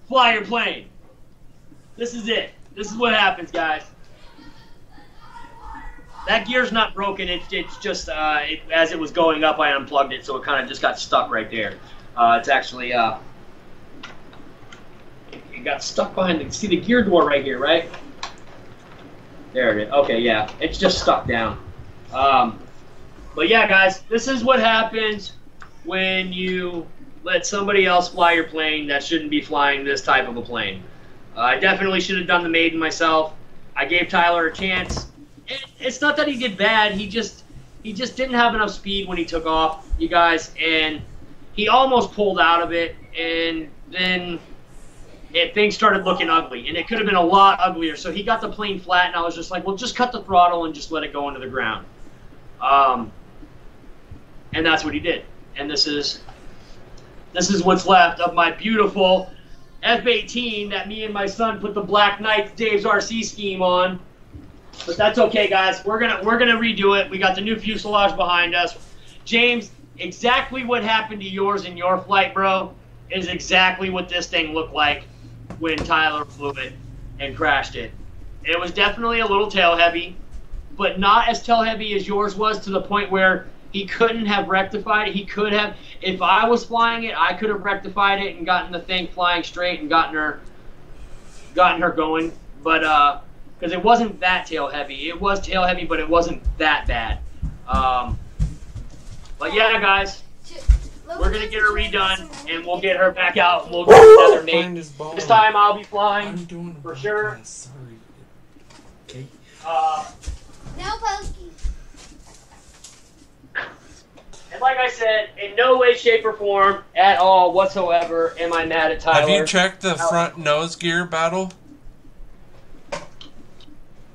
Speaker 1: fly your plane. This is it. This is what happens, guys. That gear's not broken. It's just as it was going up, I unplugged it, so it kind of just got stuck right there. It's actually it got stuck behind the. See the gear door right here, right? There it is. Okay, yeah, it's just stuck down. But yeah, guys, this is what happens when you let somebody else fly your plane that shouldn't be flying this type of a plane. I definitely should have done the maiden myself. I gave Tyler a chance. It's not that he did bad. He just didn't have enough speed when he took off, you guys, and he almost pulled out of it, and then things started looking ugly, and it could have been a lot uglier. So he got the plane flat, and I was just like, well, just cut the throttle and just let it go into the ground. And that's what he did. And this is what's left of my beautiful F-18 that me and my son put the Black Knight Dave's RC scheme on. But that's okay, guys. We're gonna redo it. We got the new fuselage behind us. James, exactly what happened to yours in your flight, bro, is exactly what this thing looked like when Tyler flew it and crashed it. It was definitely a little tail heavy, but not as tail heavy as yours was, to the point where he couldn't have rectified it. He could have, if I was flying it, I could have rectified it and gotten the thing flying straight and gotten her going. But because it wasn't that tail heavy. It was tail heavy, but it wasn't that bad. But yeah, guys, we're gonna get her redone and we'll get her back out and we'll get another mate. This time I'll be flying for sure.
Speaker 3: Sorry. Okay.
Speaker 5: No pokey.
Speaker 1: And like I said, in no way, shape, or form at all whatsoever am I mad at Tyler.
Speaker 3: Have you checked the front nose gear, Battle?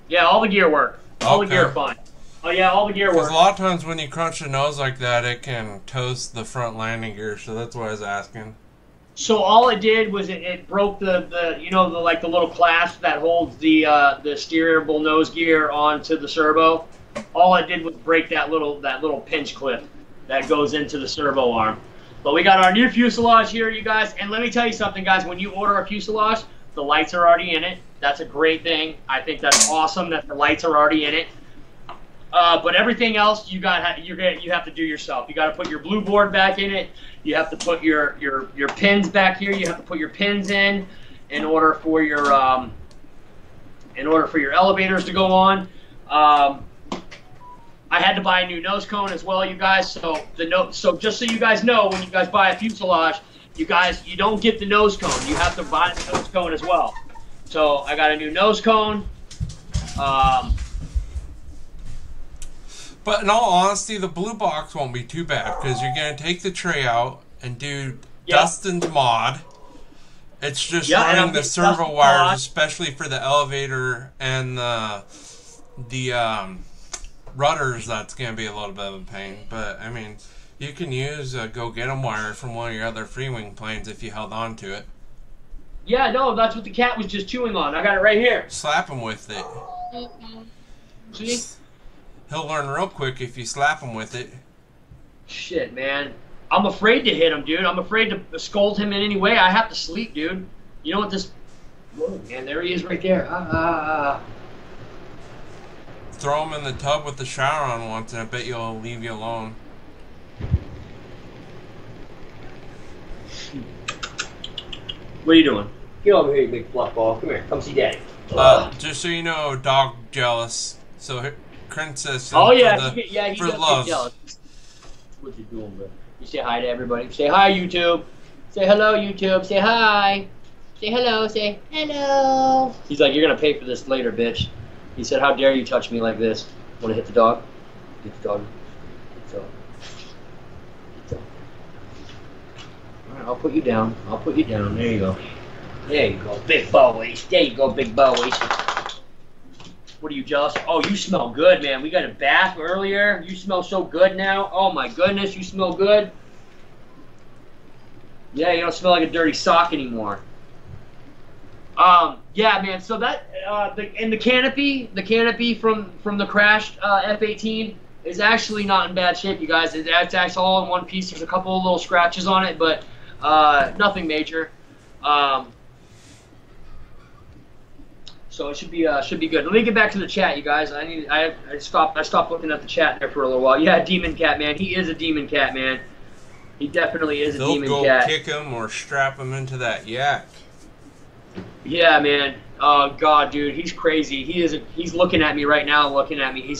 Speaker 1: Yeah, all the gear work. All the
Speaker 3: Okay.
Speaker 1: gear fine. Oh yeah, all the gear
Speaker 3: Because
Speaker 1: works.
Speaker 3: a lot of times when you crunch the nose like that, it can toast the front landing gear. So that's why I was asking.
Speaker 1: So all it did was it broke the you know, the like the little clasp that holds the steerable nose gear onto the servo. All it did was break that little pinch clip that goes into the servo arm. But we got our new fuselage here, you guys. And let me tell you something, guys. When you order a fuselage, the lights are already in it. That's a great thing. I think that's awesome that the lights are already in it. But everything else you have to do yourself. You got to put your blue board back in it. You have to put your pins back here. You have to put your pins in order for your elevators to go on. I had to buy a new nose cone as well, you guys. So just so you guys know, when you guys buy a fuselage, you don't get the nose cone. You have to buy the nose cone as well. So I got a new nose cone.
Speaker 3: But in all honesty, the blue box won't be too bad because you're going to take the tray out and do Dustin's mod. It's just running the servo wires, especially for the elevator and the rudders. That's going to be a little bit of a pain. But, I mean, you can use a go-get-em wire from one of your other free-wing planes if you held on to it.
Speaker 1: Yeah, no, that's what the cat was just chewing on. I got it right here.
Speaker 3: Slap him with it.
Speaker 1: See?
Speaker 3: He'll learn real quick if you slap him with it.
Speaker 1: Shit, man. I'm afraid to hit him, dude. I'm afraid to scold him in any way. I have to sleep, dude. You know what this... Whoa, man, there he is right there.
Speaker 3: Throw him in the tub with the shower on once, and I bet he'll leave you alone.
Speaker 1: What are you doing? Get over here, you big fluff ball. Come here. Come see Daddy.
Speaker 3: Just so you know, dog jealous. So Princess.
Speaker 1: Oh yeah,
Speaker 3: he
Speaker 1: does
Speaker 3: loves.
Speaker 1: get jealous. What you doing, bro? You say hi to everybody. Say hi, YouTube. Say hello, YouTube. Say hi. Say hello. Say hello. He's like, you're gonna pay for this later, bitch. He said, how dare you touch me like this? Want to hit the dog? Hit the dog. Hit the dog. Hit the dog. All right, I'll put you down. I'll put you down. There you go. There you go, big boys. There you go, big boys. What are you jealous? Oh, you smell good, man. We got a bath earlier. You smell so good now. Oh my goodness, you smell good. Yeah, you don't smell like a dirty sock anymore. Yeah, man. So that the canopy from the crashed F-18 is actually not in bad shape, you guys. It's actually all in one piece. There's a couple of little scratches on it, but nothing major. So it should be good. Let me get back to the chat, you guys. I stopped looking at the chat there for a little while. Yeah, Demon Cat, man. He is a Demon Cat, man. He definitely is a Demon Cat.
Speaker 3: They'll go kick him or strap him into that yak.
Speaker 1: Yeah, man. Oh God, dude, he's crazy. He's looking at me right now. Looking at me.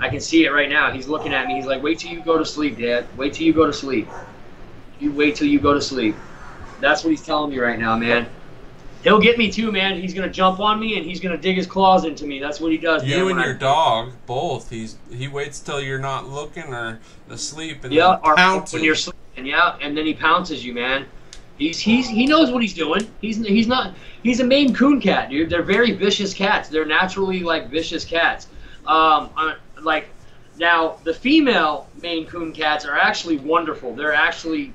Speaker 1: I can see it right now. He's looking at me. He's like, wait till you go to sleep, Dad. Wait till you go to sleep. You wait till you go to sleep. That's what he's telling me right now, man. He'll get me too, man. He's gonna jump on me and he's gonna dig his claws into me. That's what he does.
Speaker 3: You and your dog, both. He waits till you're not looking or asleep and
Speaker 1: then
Speaker 3: pounces.
Speaker 1: When you're sleeping, yeah, and then he pounces you, man. He knows what he's doing. He's a Maine Coon cat, dude. They're very vicious cats. They're naturally like vicious cats. Like now the female Maine Coon cats are actually wonderful. They're actually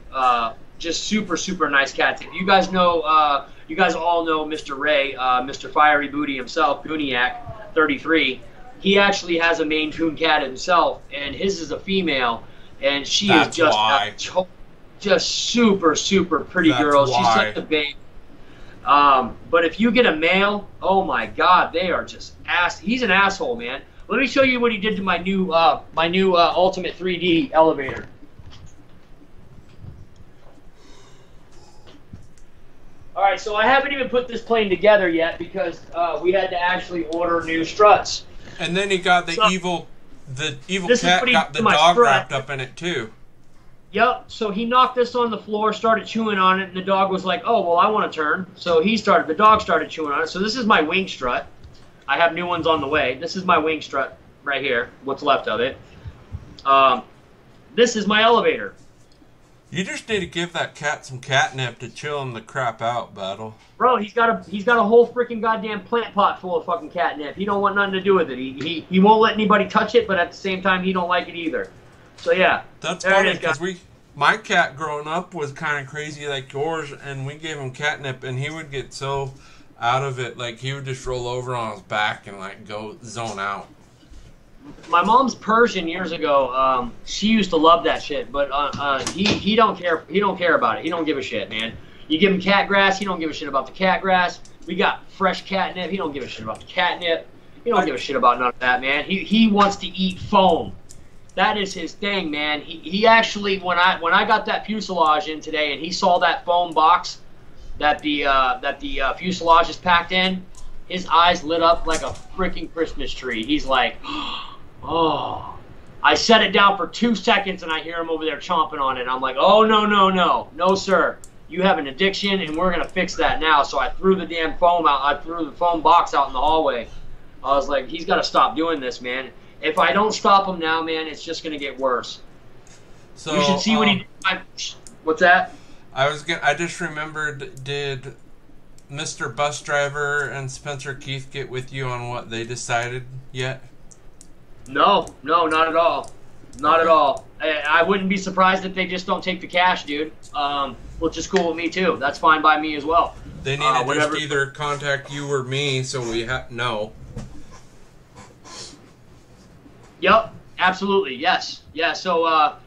Speaker 1: just super nice cats. If you guys know. You guys all know Mr. Ray, Mr. Fiery Booty himself, Gooniac 33. He actually has a Maine Coon cat himself, and his is a female, and she is just super pretty girl. She's such a babe. But if you get a male, oh my God, they are just ass. He's an asshole, man. Let me show you what he did to my new Ultimate 3D elevator. All right, so I haven't even put this plane together yet because we had to actually order new struts.
Speaker 3: And then he got the evil cat got the dog strut wrapped up in it too.
Speaker 1: Yep. So he knocked this on the floor, started chewing on it, and the dog was like, "Oh, well, I want to turn." So the dog started chewing on it. So this is my wing strut. I have new ones on the way. This is my wing strut right here. What's left of it. This is my elevator.
Speaker 3: You just need to give that cat some catnip to chill him the crap out, Battle.
Speaker 1: Bro, he's got a whole freaking goddamn plant pot full of fucking catnip. He don't want nothing to do with it. He won't let anybody touch it, but at the same time, he don't like it either. So yeah,
Speaker 3: that's funny because my cat growing up was kind of crazy like yours, and we gave him catnip, and he would get so out of it, like he would just roll over on his back and like go zone out.
Speaker 1: My mom's Persian years ago. She used to love that shit, but he don't care. He don't care about it. He don't give a shit, man. You give him cat grass, he don't give a shit about the cat grass. We got fresh catnip. He don't give a shit about the catnip. He don't give a shit about none of that, man. He wants to eat foam. That is his thing, man. He actually, when I got that fuselage in today, and he saw that foam box that the fuselage is packed in, his eyes lit up like a freaking Christmas tree. He's like, oh. I set it down for 2 seconds, and I hear him over there chomping on it. I'm like, oh, no, sir. You have an addiction, and we're going to fix that now. So I threw the damn foam out. I threw the foam box out in the hallway. I was like, he's got to stop doing this, man. If I don't stop him now, man, it's just going to get worse. So you should see what he did. What's that?
Speaker 3: I just remembered, did Mr. Bus Driver and Spencer Keith get with you on what they decided yet?
Speaker 1: No, not at all. Not at all. I wouldn't be surprised if they just don't take the cash, dude. Which is cool with me, too. That's fine by me as well.
Speaker 3: They need to just either contact you or me so we know.
Speaker 1: Yep, absolutely, yes. Yeah, so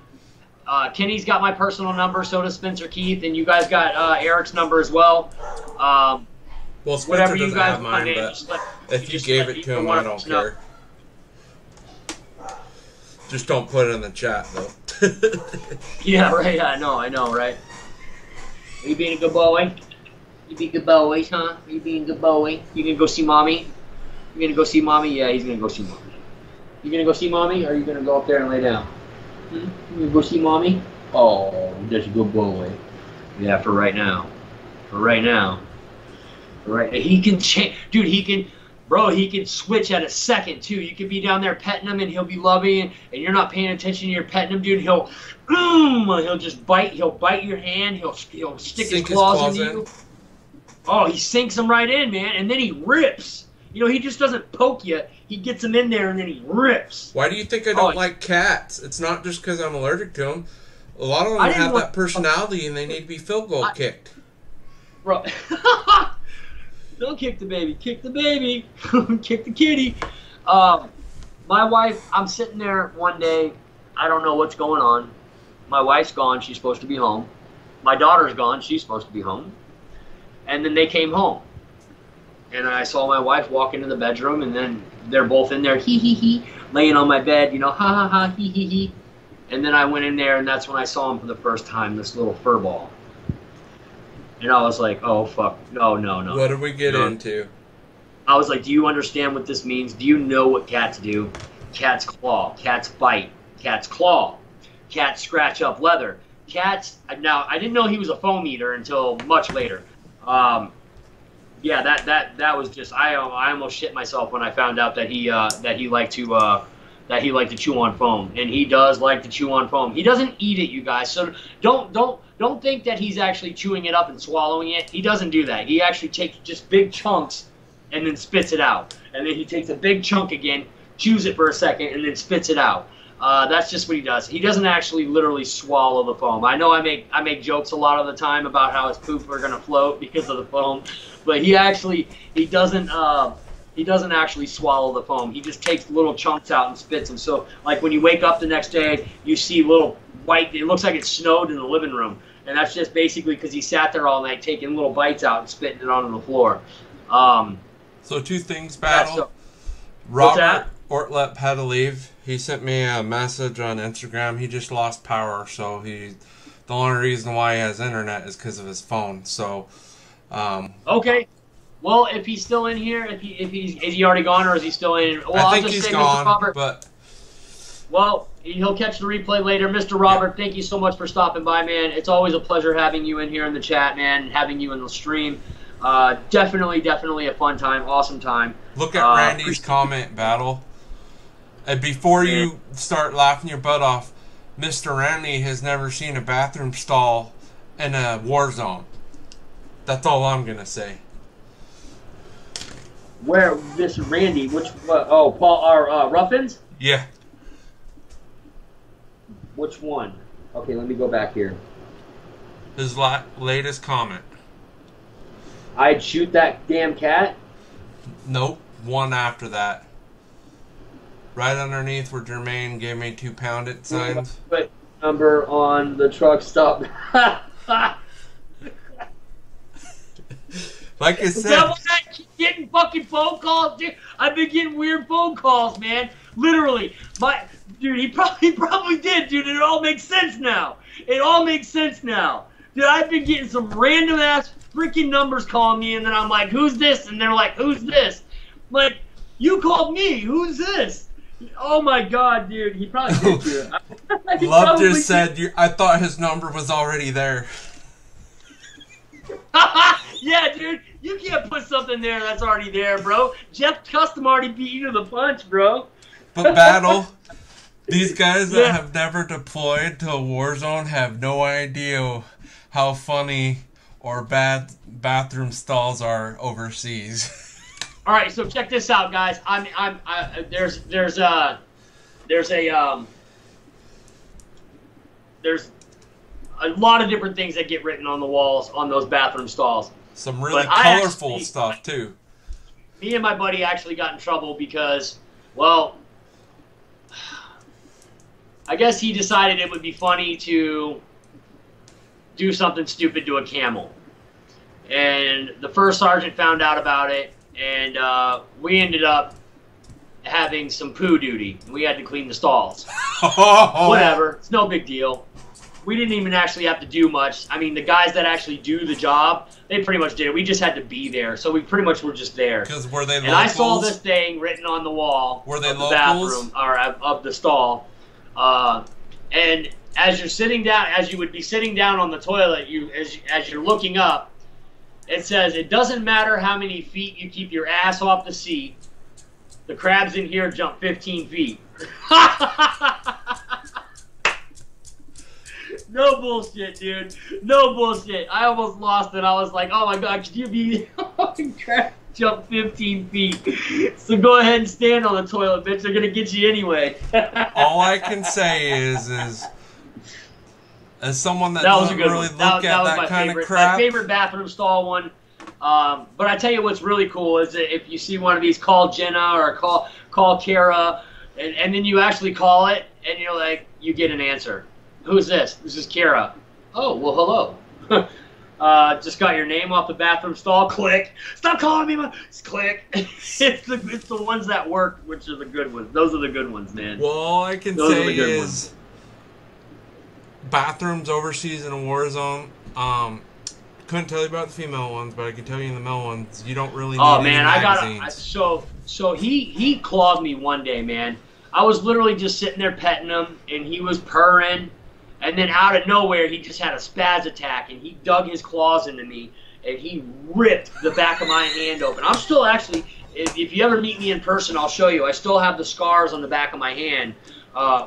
Speaker 1: Kenny's got my personal number, so does Spencer Keith, and you guys got Eric's number as well.
Speaker 3: Well, Spencer
Speaker 1: whatever you
Speaker 3: doesn't
Speaker 1: guys
Speaker 3: have mine, but if you gave it to him, I don't care. Just don't put it in the chat, though.
Speaker 1: Yeah, right. I know, right? Are you being a good boy? You being a good boy, huh? Are you being a good boy? You gonna go see mommy? You gonna go see mommy? Yeah, he's gonna go see mommy. You gonna go see mommy, or are you gonna go up there and lay down? You gonna go see mommy? Oh, that's a good boy. Yeah, for right now. He can change, dude. He can switch at a second too. You could be down there petting him, and he'll be loving, and you're not paying attention. You're petting him, dude. He'll just bite. He'll bite your hand. He'll stick his claws into you. Oh, he sinks them right in, man, and then he rips. You know, he just doesn't poke you. He gets them in there, and then he rips.
Speaker 3: Why do you think I don't like cats? It's not just because I'm allergic to them. A lot of them have that personality, and they need to be field goal kicked.
Speaker 1: Bro. Don't kick the baby. Kick the baby. Kick the kitty. My wife, I'm sitting there one day. I don't know what's going on. My wife's gone. She's supposed to be home. My daughter's gone. She's supposed to be home. And then they came home. And I saw my wife walk into the bedroom, and then they're both in there, hee, laying on my bed, you know, ha, hee. And then I went in there, and that's when I saw him for the first time, this little fur ball. And I was like, oh, fuck, no.
Speaker 3: What did we get into?
Speaker 1: I was like, do you understand what this means? Do you know what cats do? Cats claw, cats bite, cats claw, cats scratch up leather. Cats, now, I didn't know he was a foam eater until much later. Yeah, that was just, I almost shit myself when I found out that he liked to chew on foam, and he does like to chew on foam. He doesn't eat it, you guys. So don't think that he's actually chewing it up and swallowing it. He doesn't do that. He actually takes just big chunks and then spits it out, and then he takes a big chunk again, chews it for a second, and then spits it out. That's just what he does. He doesn't actually literally swallow the foam. I know I make jokes a lot of the time about how his poop are gonna float because of the foam, but he doesn't actually swallow the foam. He just takes little chunks out and spits them. So like when you wake up the next day, you see little white. It looks like it snowed in the living room, and that's just basically because he sat there all night taking little bites out and spitting it onto the floor.
Speaker 3: So two things, Battle.
Speaker 1: Yeah, so,
Speaker 3: Robert Ortlep had to leave. He sent me a message on Instagram. He just lost power, so the only reason why he has internet is because of his phone. So,
Speaker 1: okay. Well, if he's still in here, is he already gone, or is he still in? Well,
Speaker 3: I think he's gone. Mr. Robert,
Speaker 1: but well, he'll catch the replay later. Mr. Robert, thank you so much for stopping by, man. It's always a pleasure having you in here in the chat, man, and having you in the stream. Definitely a fun time, awesome time.
Speaker 3: Look at Randy's comment, Battle. And before you start laughing your butt off, Mr. Randy has never seen a bathroom stall in a war zone. That's all I'm gonna say.
Speaker 1: Where, Mr. Randy? Oh, Paul, or Ruffins?
Speaker 3: Yeah.
Speaker 1: Which one? Okay, let me go back here.
Speaker 3: His latest comment.
Speaker 1: I'd shoot that damn cat?
Speaker 3: Nope. One after that. Right underneath where Jermaine gave me 2 pound it signs.
Speaker 1: Put number on the truck stop.
Speaker 3: Like I
Speaker 1: Is
Speaker 3: said.
Speaker 1: that why I keep getting fucking phone calls, dude? I've been getting weird phone calls, man. Literally. Dude, he probably did, dude. It all makes sense now. It all makes sense now. Dude, I've been getting some random ass freaking numbers calling me, and then I'm like, who's this? And they're like, who's this? I'm like, you called me. Who's this? Oh my god, dude. He probably did, dude.
Speaker 3: Love just said, I thought his number was already there.
Speaker 1: Yeah, dude. You can't put something there that's already there, bro. Jeff Custom already beat you to the punch, bro.
Speaker 3: But Battle, these guys that have never deployed to a war zone have no idea how funny or bad bathroom stalls are overseas.
Speaker 1: All right, so check this out, guys. There's a lot of different things that get written on the walls on those bathroom stalls.
Speaker 3: Some really colorful stuff too.
Speaker 1: Me and my buddy actually got in trouble because, well, I guess he decided it would be funny to do something stupid to a camel. And the first sergeant found out about it, and we ended up having some poo duty. We had to clean the stalls. Whatever, it's no big deal. We didn't even actually have to do much. I mean, the guys that actually do the job, they pretty much did it. We just had to be there, so we pretty much were just there.
Speaker 3: Because were they locals?
Speaker 1: And I saw this thing written on the wall
Speaker 3: of the
Speaker 1: bathroom, or of the stall. And as you're sitting down, as you would be sitting down on the toilet, as you're looking up, it says, it doesn't matter how many feet you keep your ass off the seat, the crabs in here jump 15 feet. No bullshit, dude. No bullshit. I almost lost it. I was like, oh my god, could you be crab jump 15 feet? So go ahead and stand on the toilet, bitch. They're gonna get you anyway.
Speaker 3: All I can say is as someone that doesn't really look at that kind of crap.
Speaker 1: My favorite bathroom stall one. But I tell you what's really cool is that if you see one of these, call Jenna or call Kara, and then you actually call it, and you're like, you get an answer. Who's this? This is Kara. Oh, well, hello. Just got your name off the bathroom stall. Click. Stop calling me. Click. It's the ones that work, which are the good ones. Those are the good ones, man.
Speaker 3: Well, all I can say is bathrooms overseas in a war zone. Couldn't tell you about the female ones, but I can tell you in the male ones, you don't really need any magazines.
Speaker 1: So he clawed me one day, man. I was literally just sitting there petting him, and he was purring. And then out of nowhere, he just had a spaz attack, and he dug his claws into me, and he ripped the back of my hand open. I'm still actually, if you ever meet me in person, I'll show you. I still have the scars on the back of my hand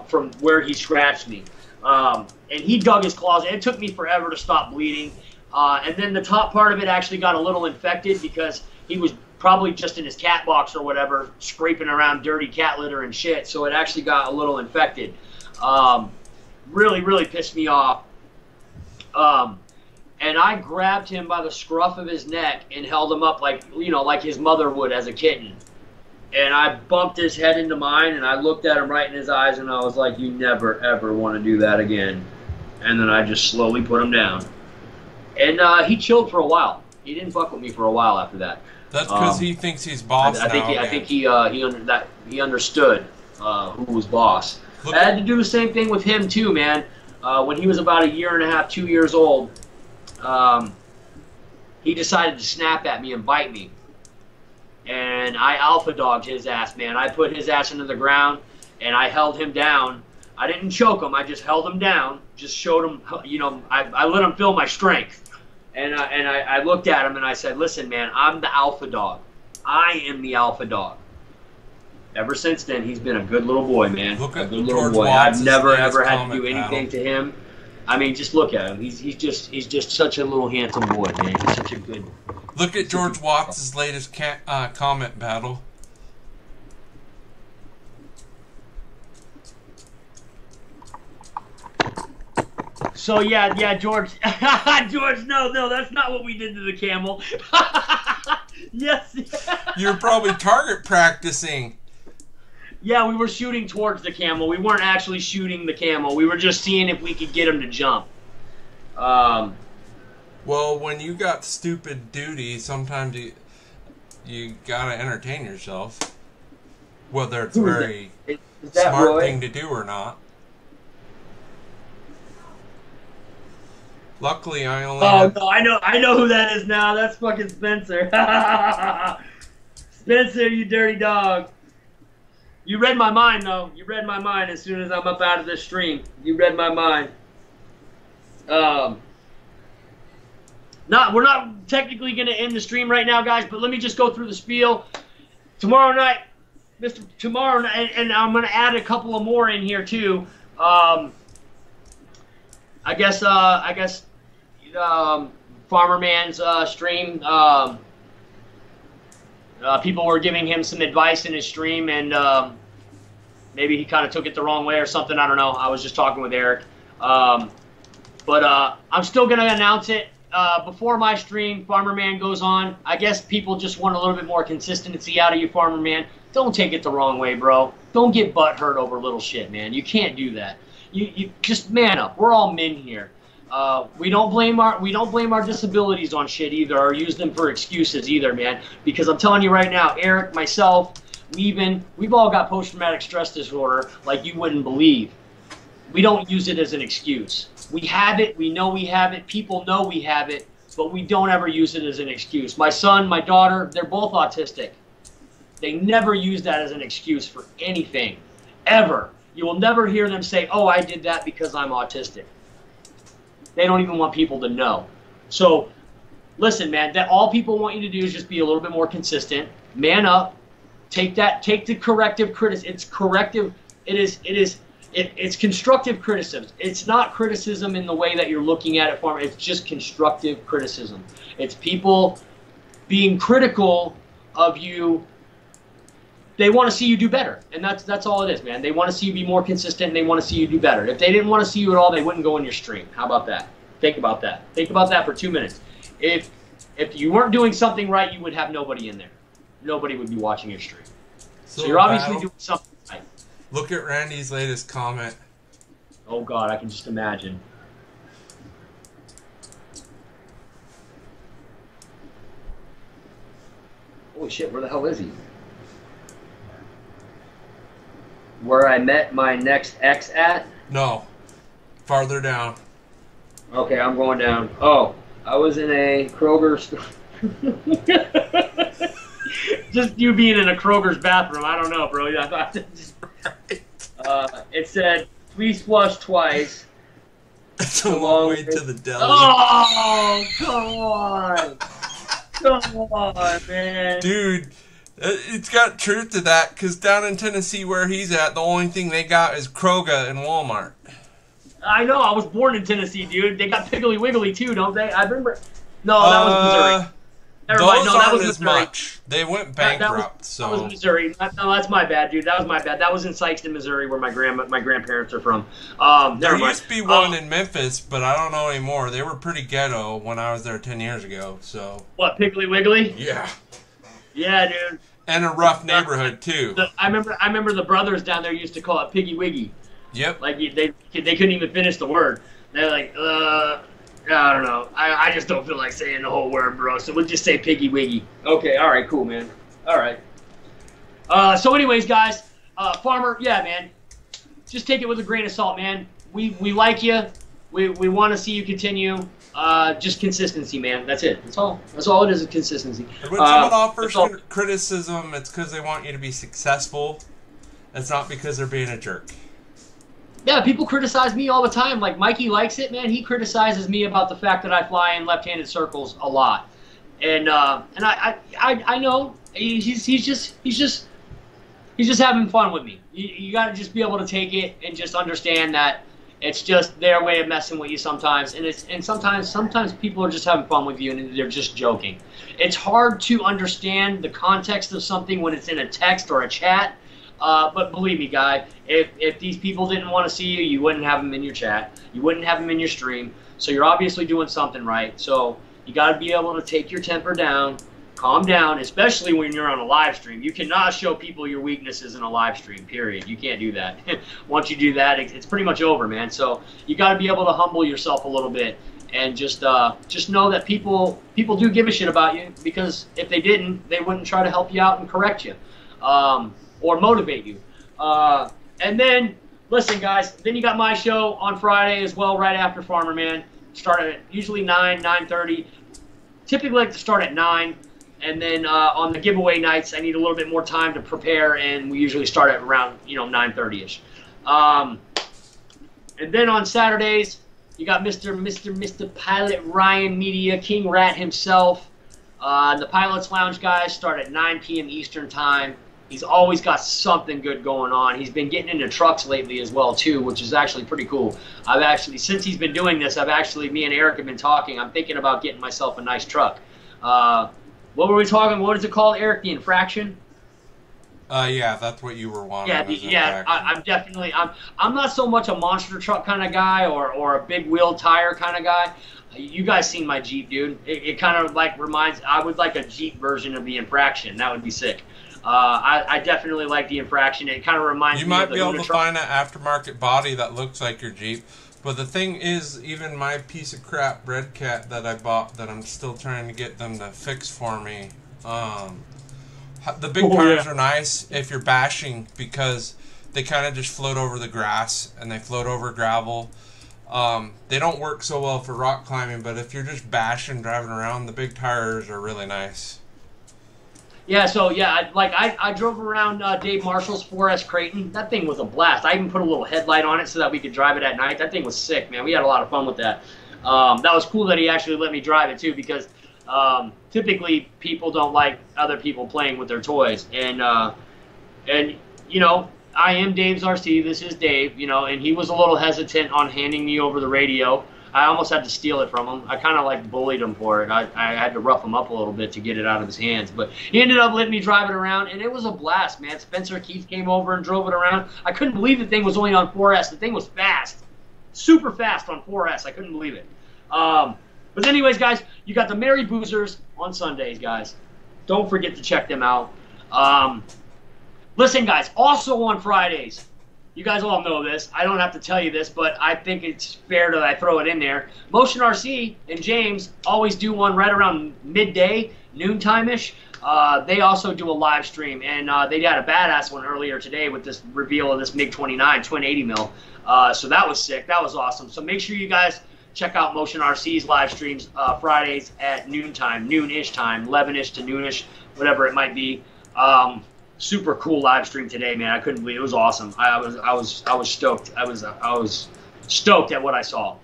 Speaker 1: from where he scratched me. And he dug his claws. It took me forever to stop bleeding. And then the top part of it actually got a little infected because he was probably just in his cat box or whatever, scraping around dirty cat litter and shit. So it actually got a little infected. Really, really pissed me off. And I grabbed him by the scruff of his neck and held him up like his mother would as a kitten. And I bumped his head into mine, and I looked at him right in his eyes, and I was like, you never, ever want to do that again. And then I just slowly put him down. And he chilled for a while. He didn't fuck with me for a while after that.
Speaker 3: That's because he thinks he's boss now.
Speaker 1: I think he understood who was boss. I had to do the same thing with him too, man. When he was about 1.5 years, 2 years old, he decided to snap at me and bite me. And I alpha dogged his ass, man. I put his ass into the ground, and I held him down. I didn't choke him. I just held him down. Just showed him, I let him feel my strength. And I looked at him and I said, listen, man, I'm the alpha dog. I am the alpha dog. ever since then, he's been a good little boy, man.
Speaker 3: Look
Speaker 1: a
Speaker 3: at
Speaker 1: good
Speaker 3: George
Speaker 1: little boy.
Speaker 3: Watts'
Speaker 1: I've never
Speaker 3: latest
Speaker 1: ever had to
Speaker 3: comment
Speaker 1: do anything
Speaker 3: battle.
Speaker 1: to him. I mean, just look at him. He's just such a little handsome boy, man. He's such a good.
Speaker 3: Look at George Watts' latest comment battle.
Speaker 1: So yeah, George. George, no, that's not what we did to the camel. Yes.
Speaker 3: You're probably target practicing.
Speaker 1: Yeah, we were shooting towards the camel. We weren't actually shooting the camel. We were just seeing if we could get him to jump.
Speaker 3: Well, when you got stupid duty, sometimes you gotta entertain yourself, whether it's a very
Speaker 1: Is that
Speaker 3: smart
Speaker 1: Roy?
Speaker 3: thing to do or not. Luckily, I only.
Speaker 1: Oh
Speaker 3: had,
Speaker 1: no, I know who that is now. That's fucking Spencer. Spencer, you dirty dog. You read my mind though. You read my mind as soon as I'm up out of this stream. You read my mind. We're not technically gonna end the stream right now, guys, but let me just go through the spiel. Tomorrow night, tomorrow night, and I'm gonna add a couple of more in here too. I guess Farmer Man's stream. People were giving him some advice in his stream, and maybe he kind of took it the wrong way or something. I don't know. I was just talking with Eric. But I'm still going to announce it before my stream. Farmer Man goes on. I guess people just want a little bit more consistency out of you, Farmer Man. Don't take it the wrong way, bro. Don't get butt hurt over little shit, man. You can't do that. You just man up. We're all men here. We don't blame our disabilities on shit either, or use them for excuses either, man. Because I'm telling you right now, Eric, myself, we've all got post-traumatic stress disorder like you wouldn't believe. We don't use it as an excuse. We have it. We know we have it. People know we have it, but we don't ever use it as an excuse. My son, my daughter, they're both autistic. They never use that as an excuse for anything, ever. You will never hear them say, "Oh, I did that because I'm autistic." They don't even want people to know. So, listen, man, that all people want you to do is just be a little bit more consistent. Man up. Take the corrective criticism. It's corrective. It's constructive criticism. It's not criticism in the way that you're looking at it from. It's just constructive criticism. It's people being critical of you. They want to see you do better, and that's all it is, man. They want to see you be more consistent, and they want to see you do better. If they didn't want to see you at all, they wouldn't go in your stream. How about that? Think about that. Think about that for 2 minutes. If you weren't doing something right, you would have nobody in there. Nobody would be watching your stream. So you're obviously doing something right.
Speaker 3: Look at Randy's latest comment.
Speaker 1: Oh God, I can just imagine. Holy shit, where the hell is he? Where I met my next ex at?
Speaker 3: No, farther down.
Speaker 1: Okay, I'm going down. Oh, I was in a Kroger store. Just you being in a Kroger's bathroom. I don't know, bro. It said, please flush twice.
Speaker 3: It's a long way to the deli.
Speaker 1: Oh, come on. Come on, man.
Speaker 3: Dude, it's got truth to that, because down in Tennessee where he's at, the only thing they got is Kroger and Walmart.
Speaker 1: I know. I was born in Tennessee, dude. They got Piggly Wiggly, too, don't they? I remember. No, that was Missouri.
Speaker 3: Those aren't as much. They went bankrupt,
Speaker 1: that was Missouri. No, that's my bad, dude. That was my bad. That was in Sikeston, Missouri, where my grandparents are from.
Speaker 3: There used to be one in Memphis, but I don't know anymore. They were pretty ghetto when I was there 10 years ago. So
Speaker 1: what, Piggly Wiggly?
Speaker 3: Yeah.
Speaker 1: Yeah, dude.
Speaker 3: And a rough neighborhood too.
Speaker 1: I remember the brothers down there used to call it Piggy Wiggy.
Speaker 3: Yep.
Speaker 1: Like they couldn't even finish the word. They're like, I don't know. I just don't feel like saying the whole word, bro. So we'll just say Piggy Wiggy. Okay, all right, cool, man. All right. So anyways, guys, Farmer, yeah, man. Just take it with a grain of salt, man. We like you. We want to see you continue. Just consistency, man. That's it. That's all. That's all it is consistency.
Speaker 3: When someone offers criticism, it's because they want you to be successful. It's not because they're being a jerk.
Speaker 1: Yeah, people criticize me all the time. Like Mikey likes it, man. He criticizes me about the fact that I fly in left-handed circles a lot, and I know he's just he's just having fun with me. You got to just be able to take it and just understand that it's just their way of messing with you sometimes, and sometimes people are just having fun with you and they're just joking. It's hard to understand the context of something when it's in a text or a chat, but believe me, guy, if these people didn't want to see you, you wouldn't have them in your chat, you wouldn't have them in your stream. So you're obviously doing something right. So you got to be able to take your temper down. Calm down, especially when you're on a live stream. You cannot show people your weaknesses in a live stream, period. You can't do that. Once you do that, it's pretty much over, man. So you got to be able to humble yourself a little bit and just know that people do give a shit about you, because if they didn't, they wouldn't try to help you out and correct you or motivate you. And then, listen, guys, then you got my show on Friday as well, right after Farmer Man. Start at usually 9:30. Typically like to start at 9. And then on the giveaway nights, I need a little bit more time to prepare, and we usually start at around 9:30ish. And then on Saturdays, you got Mr. Pilot Ryan Media, King Rat himself. The Pilots Lounge guys start at 9 p.m. Eastern Time. He's always got something good going on. He's been getting into trucks lately as well too, which is actually pretty cool. Since he's been doing this, me and Eric have been talking. I'm thinking about getting myself a nice truck. What were we talking? What is it called, Eric? The Infraction?
Speaker 3: Yeah, that's what you were wanting.
Speaker 1: I'm definitely. I'm not so much a monster truck kind of guy or a big wheel tire kind of guy. You guys seen my Jeep, dude? It kind of like reminds. I would like a Jeep version of the Infraction. That would be sick. I definitely like the Infraction. It kind of reminds me.
Speaker 3: You might be able to find an aftermarket body that looks like your Jeep. But the thing is, even my piece of crap Red Cat that I bought, that I'm still trying to get them to fix for me, the big tires are nice if you're bashing, because they kind of just float over the grass and they float over gravel. They don't work so well for rock climbing, but if you're just bashing, driving around, the big tires are really nice.
Speaker 1: Yeah, so yeah, I drove around Dave Marshall's 4S Creighton. That thing was a blast. I even put a little headlight on it so that we could drive it at night. That thing was sick, man. We had a lot of fun with that. That was cool that he actually let me drive it too, because typically people don't like other people playing with their toys. And you know, I am Dave's RC. This is Dave, you know, and he was a little hesitant on handing me over the radio. I almost had to steal it from him. I kind of like bullied him for it. I had to rough him up a little bit to get it out of his hands. But he ended up letting me drive it around, and it was a blast, man. Spencer Keith came over and drove it around. I couldn't believe the thing was only on 4S. The thing was fast. Super fast on 4S. I couldn't believe it. But anyways, guys, you got the Merry Boozers on Sundays, guys. Don't forget to check them out. Listen, guys, also on Fridays, you guys all know this. I don't have to tell you this, but I think it's fair that I throw it in there. Motion RC and James always do one right around midday, noontime-ish. They also do a live stream, and they had a badass one earlier today with this reveal of this MiG-29 twin 80 mil. So that was sick. That was awesome. So make sure you guys check out Motion RC's live streams Fridays at noontime, noon-ish time, 11-ish to noonish, whatever it might be. Super cool live stream today, man. I couldn't believe it. It was awesome. I was stoked. I was stoked at what I saw.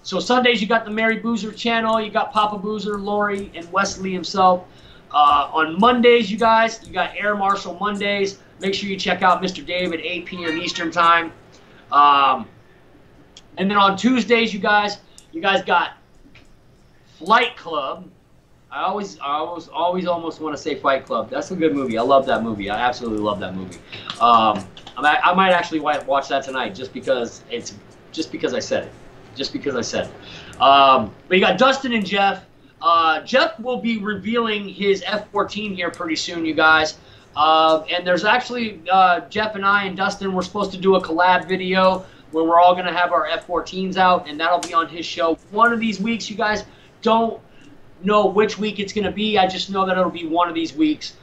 Speaker 1: So Sundays you got the Merry Boozer channel. You got Papa Boozer, Lori, and Wesley himself. On Mondays, you guys, you got Air Marshal Mondays. Make sure you check out Mr. Dave at 8 p.m. Eastern time. And then on Tuesdays, you guys got Flight Club. I always almost want to say Fight Club. That's a good movie. I love that movie. I absolutely love that movie. I might actually watch that tonight just because I said it. Just because I said it. But you got Dustin and Jeff. Jeff will be revealing his F-14 here pretty soon, you guys. And there's actually Jeff and I and Dustin, we're supposed to do a collab video where we're all going to have our F-14s out, and that'll be on his show. One of these weeks, you guys don't know which week it's going to be. I just know that it'll be one of these weeks.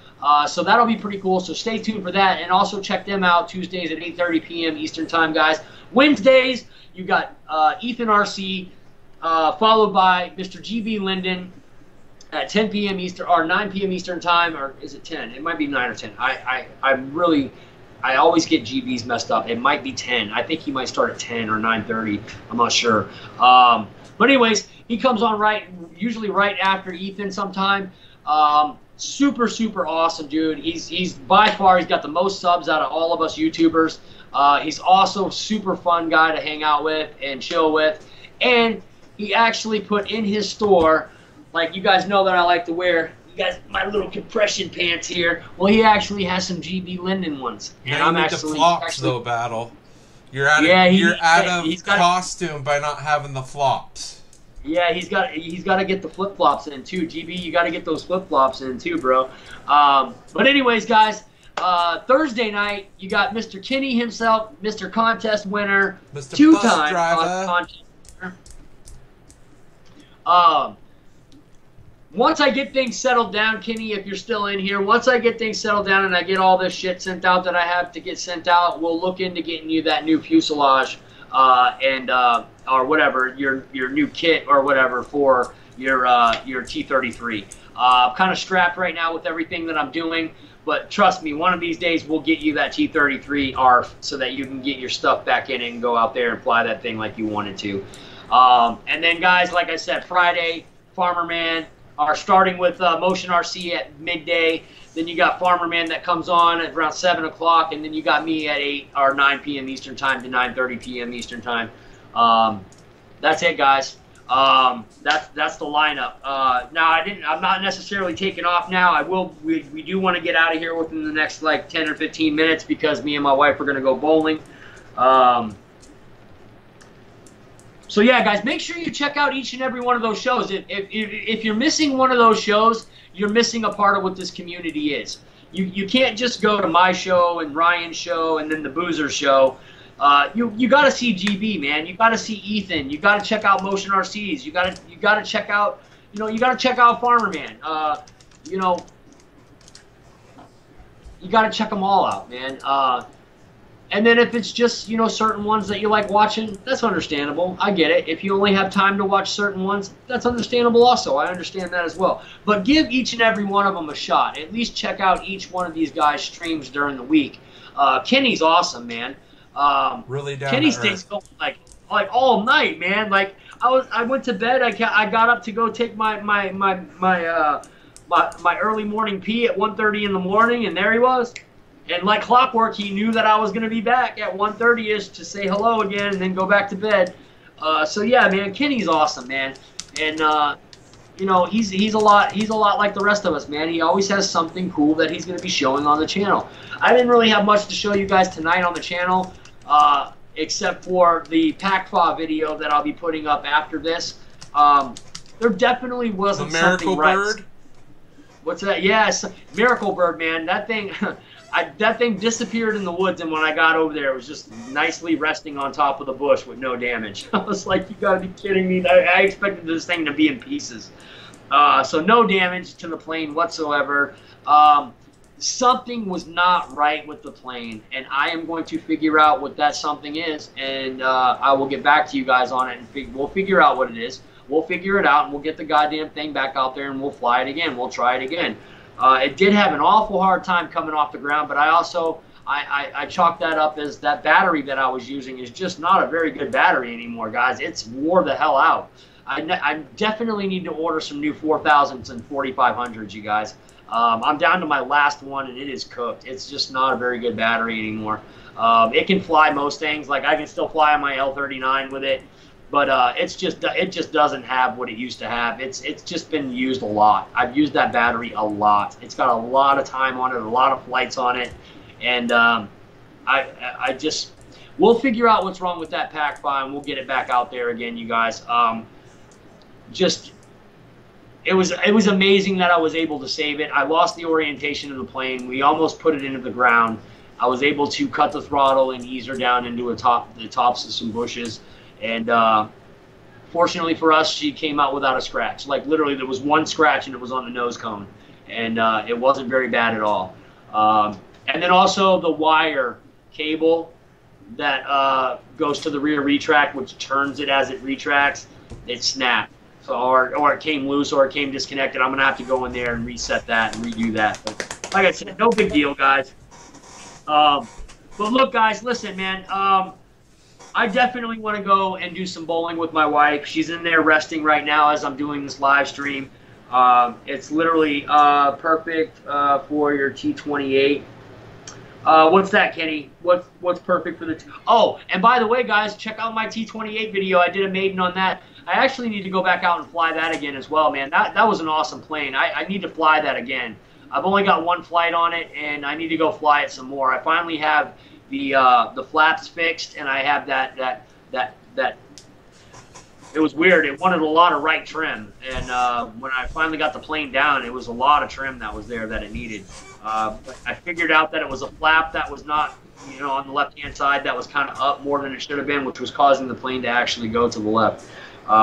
Speaker 1: So that'll be pretty cool. So stay tuned for that. And also check them out Tuesdays at 8:30 p.m. Eastern time, guys. Wednesdays, you got Ethan RC, followed by Mr. GB Linden at 10 p.m. Eastern, or 9 p.m. Eastern time, or is it 10? It might be 9 or 10. I always get GBs messed up. It might be 10. I think he might start at 10 or 9:30. I'm not sure. But anyways, he comes on usually right after Ethan sometime. super, super awesome dude. He's by far, he's got the most subs out of all of us YouTubers. He's also super fun guy to hang out with and chill with. And he actually put in his store, like you guys know that I like to wear, you guys, my little compression pants here. Well, he actually has some GB Linden ones. And
Speaker 3: I'm actually the flops though, Battle. You're out of costume by not having the flops.
Speaker 1: Yeah, he's got to get the flip flops in too. GB, you got to get those flip flops in too, bro. But anyways, guys, Thursday night you got Mr. Kinney himself, Mr. Contest winner,
Speaker 3: Mr.
Speaker 1: two-time contest winner. Once I get things settled down, Kenny, if you're still in here, once I get things settled down and I get all this shit sent out that I have to get sent out, we'll look into getting you that new fuselage or whatever, your new kit or whatever for your T-33. I'm kind of strapped right now with everything that I'm doing, but trust me, one of these days we'll get you that T-33 ARF so that you can get your stuff back in and go out there and fly that thing like you wanted to. And then, guys, like I said, Friday, Farmer Man. Are starting with Motion RC at midday. Then you got Farmer Man that comes on at around 7 o'clock, and then you got me at 8 or 9 p.m. Eastern Time to 9:30 p.m. Eastern Time. That's it, guys. That's the lineup. Now I'm not necessarily taking off now. We do want to get out of here within the next like 10 or 15 minutes because me and my wife are going to go bowling. So yeah, guys, make sure you check out each and every one of those shows. If you're missing one of those shows, you're missing a part of what this community is. You can't just go to my show and Ryan's show and then the Boozer show. You got to see GB, man. You got to see Ethan. You got to check out Motion RCs. You got to check out, you got to check out Farmer Man. You got to check them all out, man. And then if it's just, certain ones that you like watching, that's understandable. I get it. If you only have time to watch certain ones, that's understandable also. I understand that as well. But give each and every one of them a shot. At least check out each one of these guys' streams during the week. Kenny's awesome, man.
Speaker 3: Really down
Speaker 1: Kenny
Speaker 3: to
Speaker 1: stays going like all night, man. Like I went to bed. I got up to go take my early morning pee at 1:30 in the morning, and there he was. And like clockwork, he knew that I was going to be back at 1:30ish to say hello again and then go back to bed. So yeah, man, Kenny's awesome, man. And he's a lot like the rest of us, man. He always has something cool that he's going to be showing on the channel. I didn't really have much to show you guys tonight on the channel, except for the PACFA video that I'll be putting up after this. There definitely wasn't something right.
Speaker 3: Miracle Bird?
Speaker 1: What's that? Yes, Miracle Bird, man. That thing. That thing disappeared in the woods, and when I got over there, it was just nicely resting on top of the bush with no damage. I was like, you gotta be kidding me. I expected this thing to be in pieces. So no damage to the plane whatsoever. Something was not right with the plane, and I am going to figure out what that something is, and I will get back to you guys on it, and we'll figure out what it is. We'll figure it out, and we'll get the goddamn thing back out there, and we'll fly it again. We'll try it again. It did have an awful hard time coming off the ground, but I also I chalked that up as that battery that I was using is just not a very good battery anymore, guys. It's wore the hell out. I definitely need to order some new 4000s and 4500s, you guys. I'm down to my last one, and it is cooked. It's just not a very good battery anymore. It can fly most things. Like, I can still fly on my L39 with it. But it just doesn't have what it used to have. It's just been used a lot. I've used that battery a lot. It's got a lot of time on it, a lot of flights on it, and we'll figure out what's wrong with that PACFA, and we'll get it back out there again, you guys. It was amazing that I was able to save it. I lost the orientation of the plane. We almost put it into the ground. I was able to cut the throttle and ease her down into the tops of some bushes. And fortunately for us, she came out without a scratch. Like, literally, there was one scratch, and it was on the nose cone. And it wasn't very bad at all. And then also the wire cable that goes to the rear retract, which turns it as it retracts, it snapped. So, or it came loose, or it came disconnected. I'm going to have to go in there and reset that and redo that. But like I said, no big deal, guys. But look, guys, listen, man. I definitely want to go and do some bowling with my wife. She's in there resting right now as I'm doing this live stream. It's literally perfect for your T28. What's that, Kenny? What's perfect for the Oh, and by the way, guys, check out my T28 video. I did a maiden on that. I actually need to go back out and fly that again as well, man. That was an awesome plane. I need to fly that again. I've only got one flight on it, and I need to go fly it some more. I finally have the flaps fixed, and I have that. It was weird. It wanted a lot of right trim, and when I finally got the plane down, it was a lot of trim that was there that it needed. But I figured out that it was a flap that was not, on the left-hand side, that was kind of up more than it should have been, which was causing the plane to actually go to the left.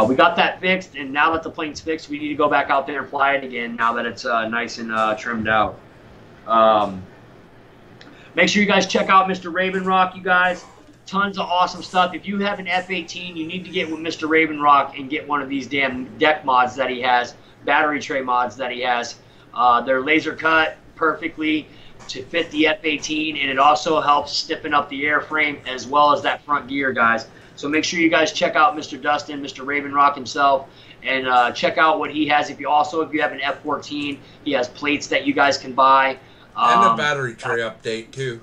Speaker 1: We got that fixed, and now that the plane's fixed, we need to go back out there and fly it again now that it's nice and trimmed out. Make sure you guys check out Mr. Raven Rock, you guys. Tons of awesome stuff. If you have an F-18, you need to get with Mr. Raven Rock and get one of these damn deck mods that he has, battery tray mods that he has. They're laser cut perfectly to fit the F-18, and it also helps stiffen up the airframe as well as that front gear, guys. So make sure you guys check out Mr. Dustin, Mr. Raven Rock himself, and check out what he has. If you have an F-14, he has plates that you guys can buy.
Speaker 3: And a battery tray update, too.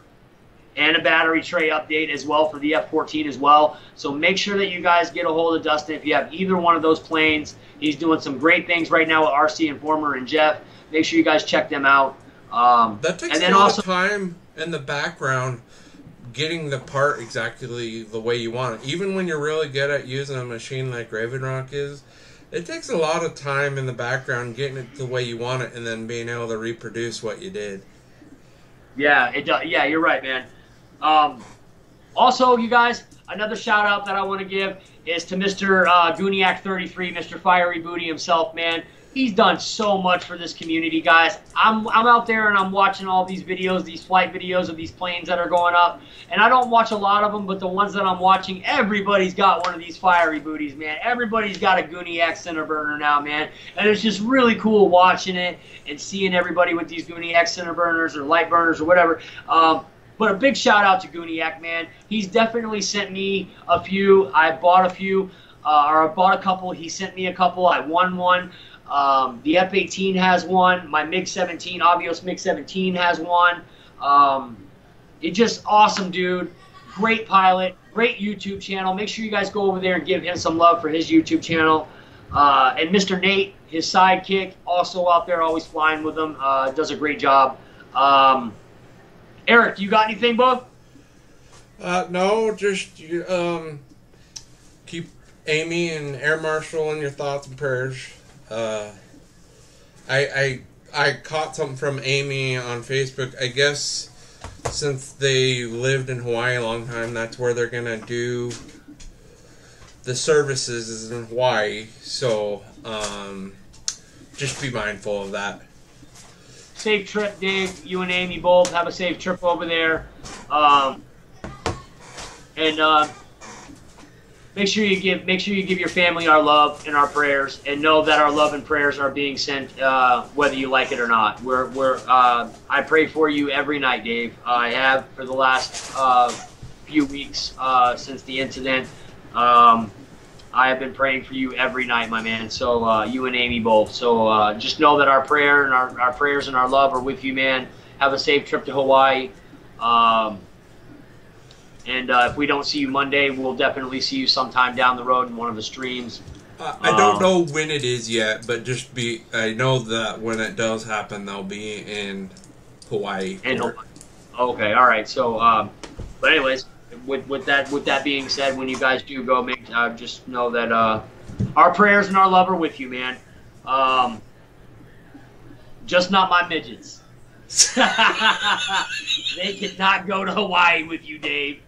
Speaker 1: And a battery tray update as well for the F-14 as well. So make sure that you guys get a hold of Dustin if you have either one of those planes. He's doing some great things right now with RC Informer and Jeff. Make sure you guys check them out.
Speaker 3: That takes a lot of time in the background getting the part exactly the way you want it. Even when you're really good at using a machine like Raven Rock is, it takes a lot of time in the background getting it the way you want it and then being able to reproduce what you did.
Speaker 1: Yeah, it does. Yeah, you're right, man. Also, you guys, another shout out that I want to give is to Mr. Gooniac 33, Mr. Fiery Booty himself, man. He's done so much for this community, guys. I'm out there and I'm watching all these videos, these flight videos of these planes that are going up, and I don't watch a lot of them, but the ones that I'm watching, everybody's got one of these Fiery Booties, man. Everybody's got a Gooniac center burner now, man, and it's just really cool watching it and seeing everybody with these Gooniac center burners or light burners or whatever. But a big shout out to Gooniac, man. He's definitely sent me a few. I bought a few, or I bought a couple. He sent me a couple. I won one. The F-18 has one. My MiG-17, Avios MiG-17 has one. It's just awesome, dude. Great pilot. Great YouTube channel. Make sure you guys go over there and give him some love for his YouTube channel. And Mr. Nate, his sidekick, also out there, always flying with him. Does a great job. Eric, you got anything, bud?
Speaker 3: No, just keep Amy and Air Marshal in your thoughts and prayers. I caught something from Amy on Facebook. I guess since they lived in Hawaii a long time, that's where they're gonna do the services is in Hawaii. So just be mindful of that.
Speaker 1: Safe trip, Dave. You and Amy both have a safe trip over there. Make sure you give your family our love and our prayers, and know that our love and prayers are being sent whether you like it or not. I pray for you every night, Dave. I have for the last few weeks since the incident. I have been praying for you every night, my man. So you and Amy both. So just know that our prayer and our prayers and our love are with you, man. Have a safe trip to Hawaii. And if we don't see you Monday, we'll definitely see you sometime down the road in one of the streams.
Speaker 3: I don't know when it is yet, but I know that when it does happen, they'll be in Hawaii.
Speaker 1: Okay, all right. So, but anyways, with that being said, when you guys do go, just know that our prayers and our love are with you, man. Just not my midgets. They cannot go to Hawaii with you, Dave.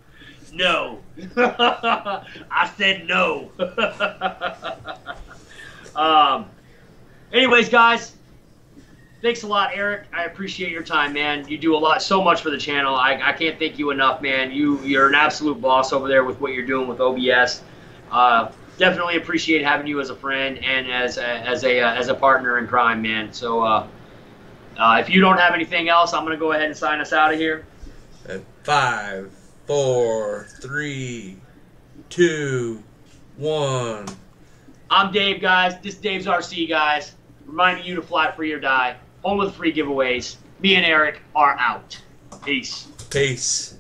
Speaker 1: No. I said no. Anyways, guys, thanks a lot, Eric. I appreciate your time, man. You do so much for the channel. I can't thank you enough, man. You're an absolute boss over there with what you're doing with OBS. Definitely appreciate having you as a friend and as a partner in crime, man. So if you don't have anything else, I'm gonna go ahead and sign us out of here.
Speaker 3: 5, 4, 3, 2, 1.
Speaker 1: I'm Dave, guys. This is Dave's RC, guys. reminding you to fly free or die. Home with free giveaways. Me and Eric are out. Peace.
Speaker 3: Peace.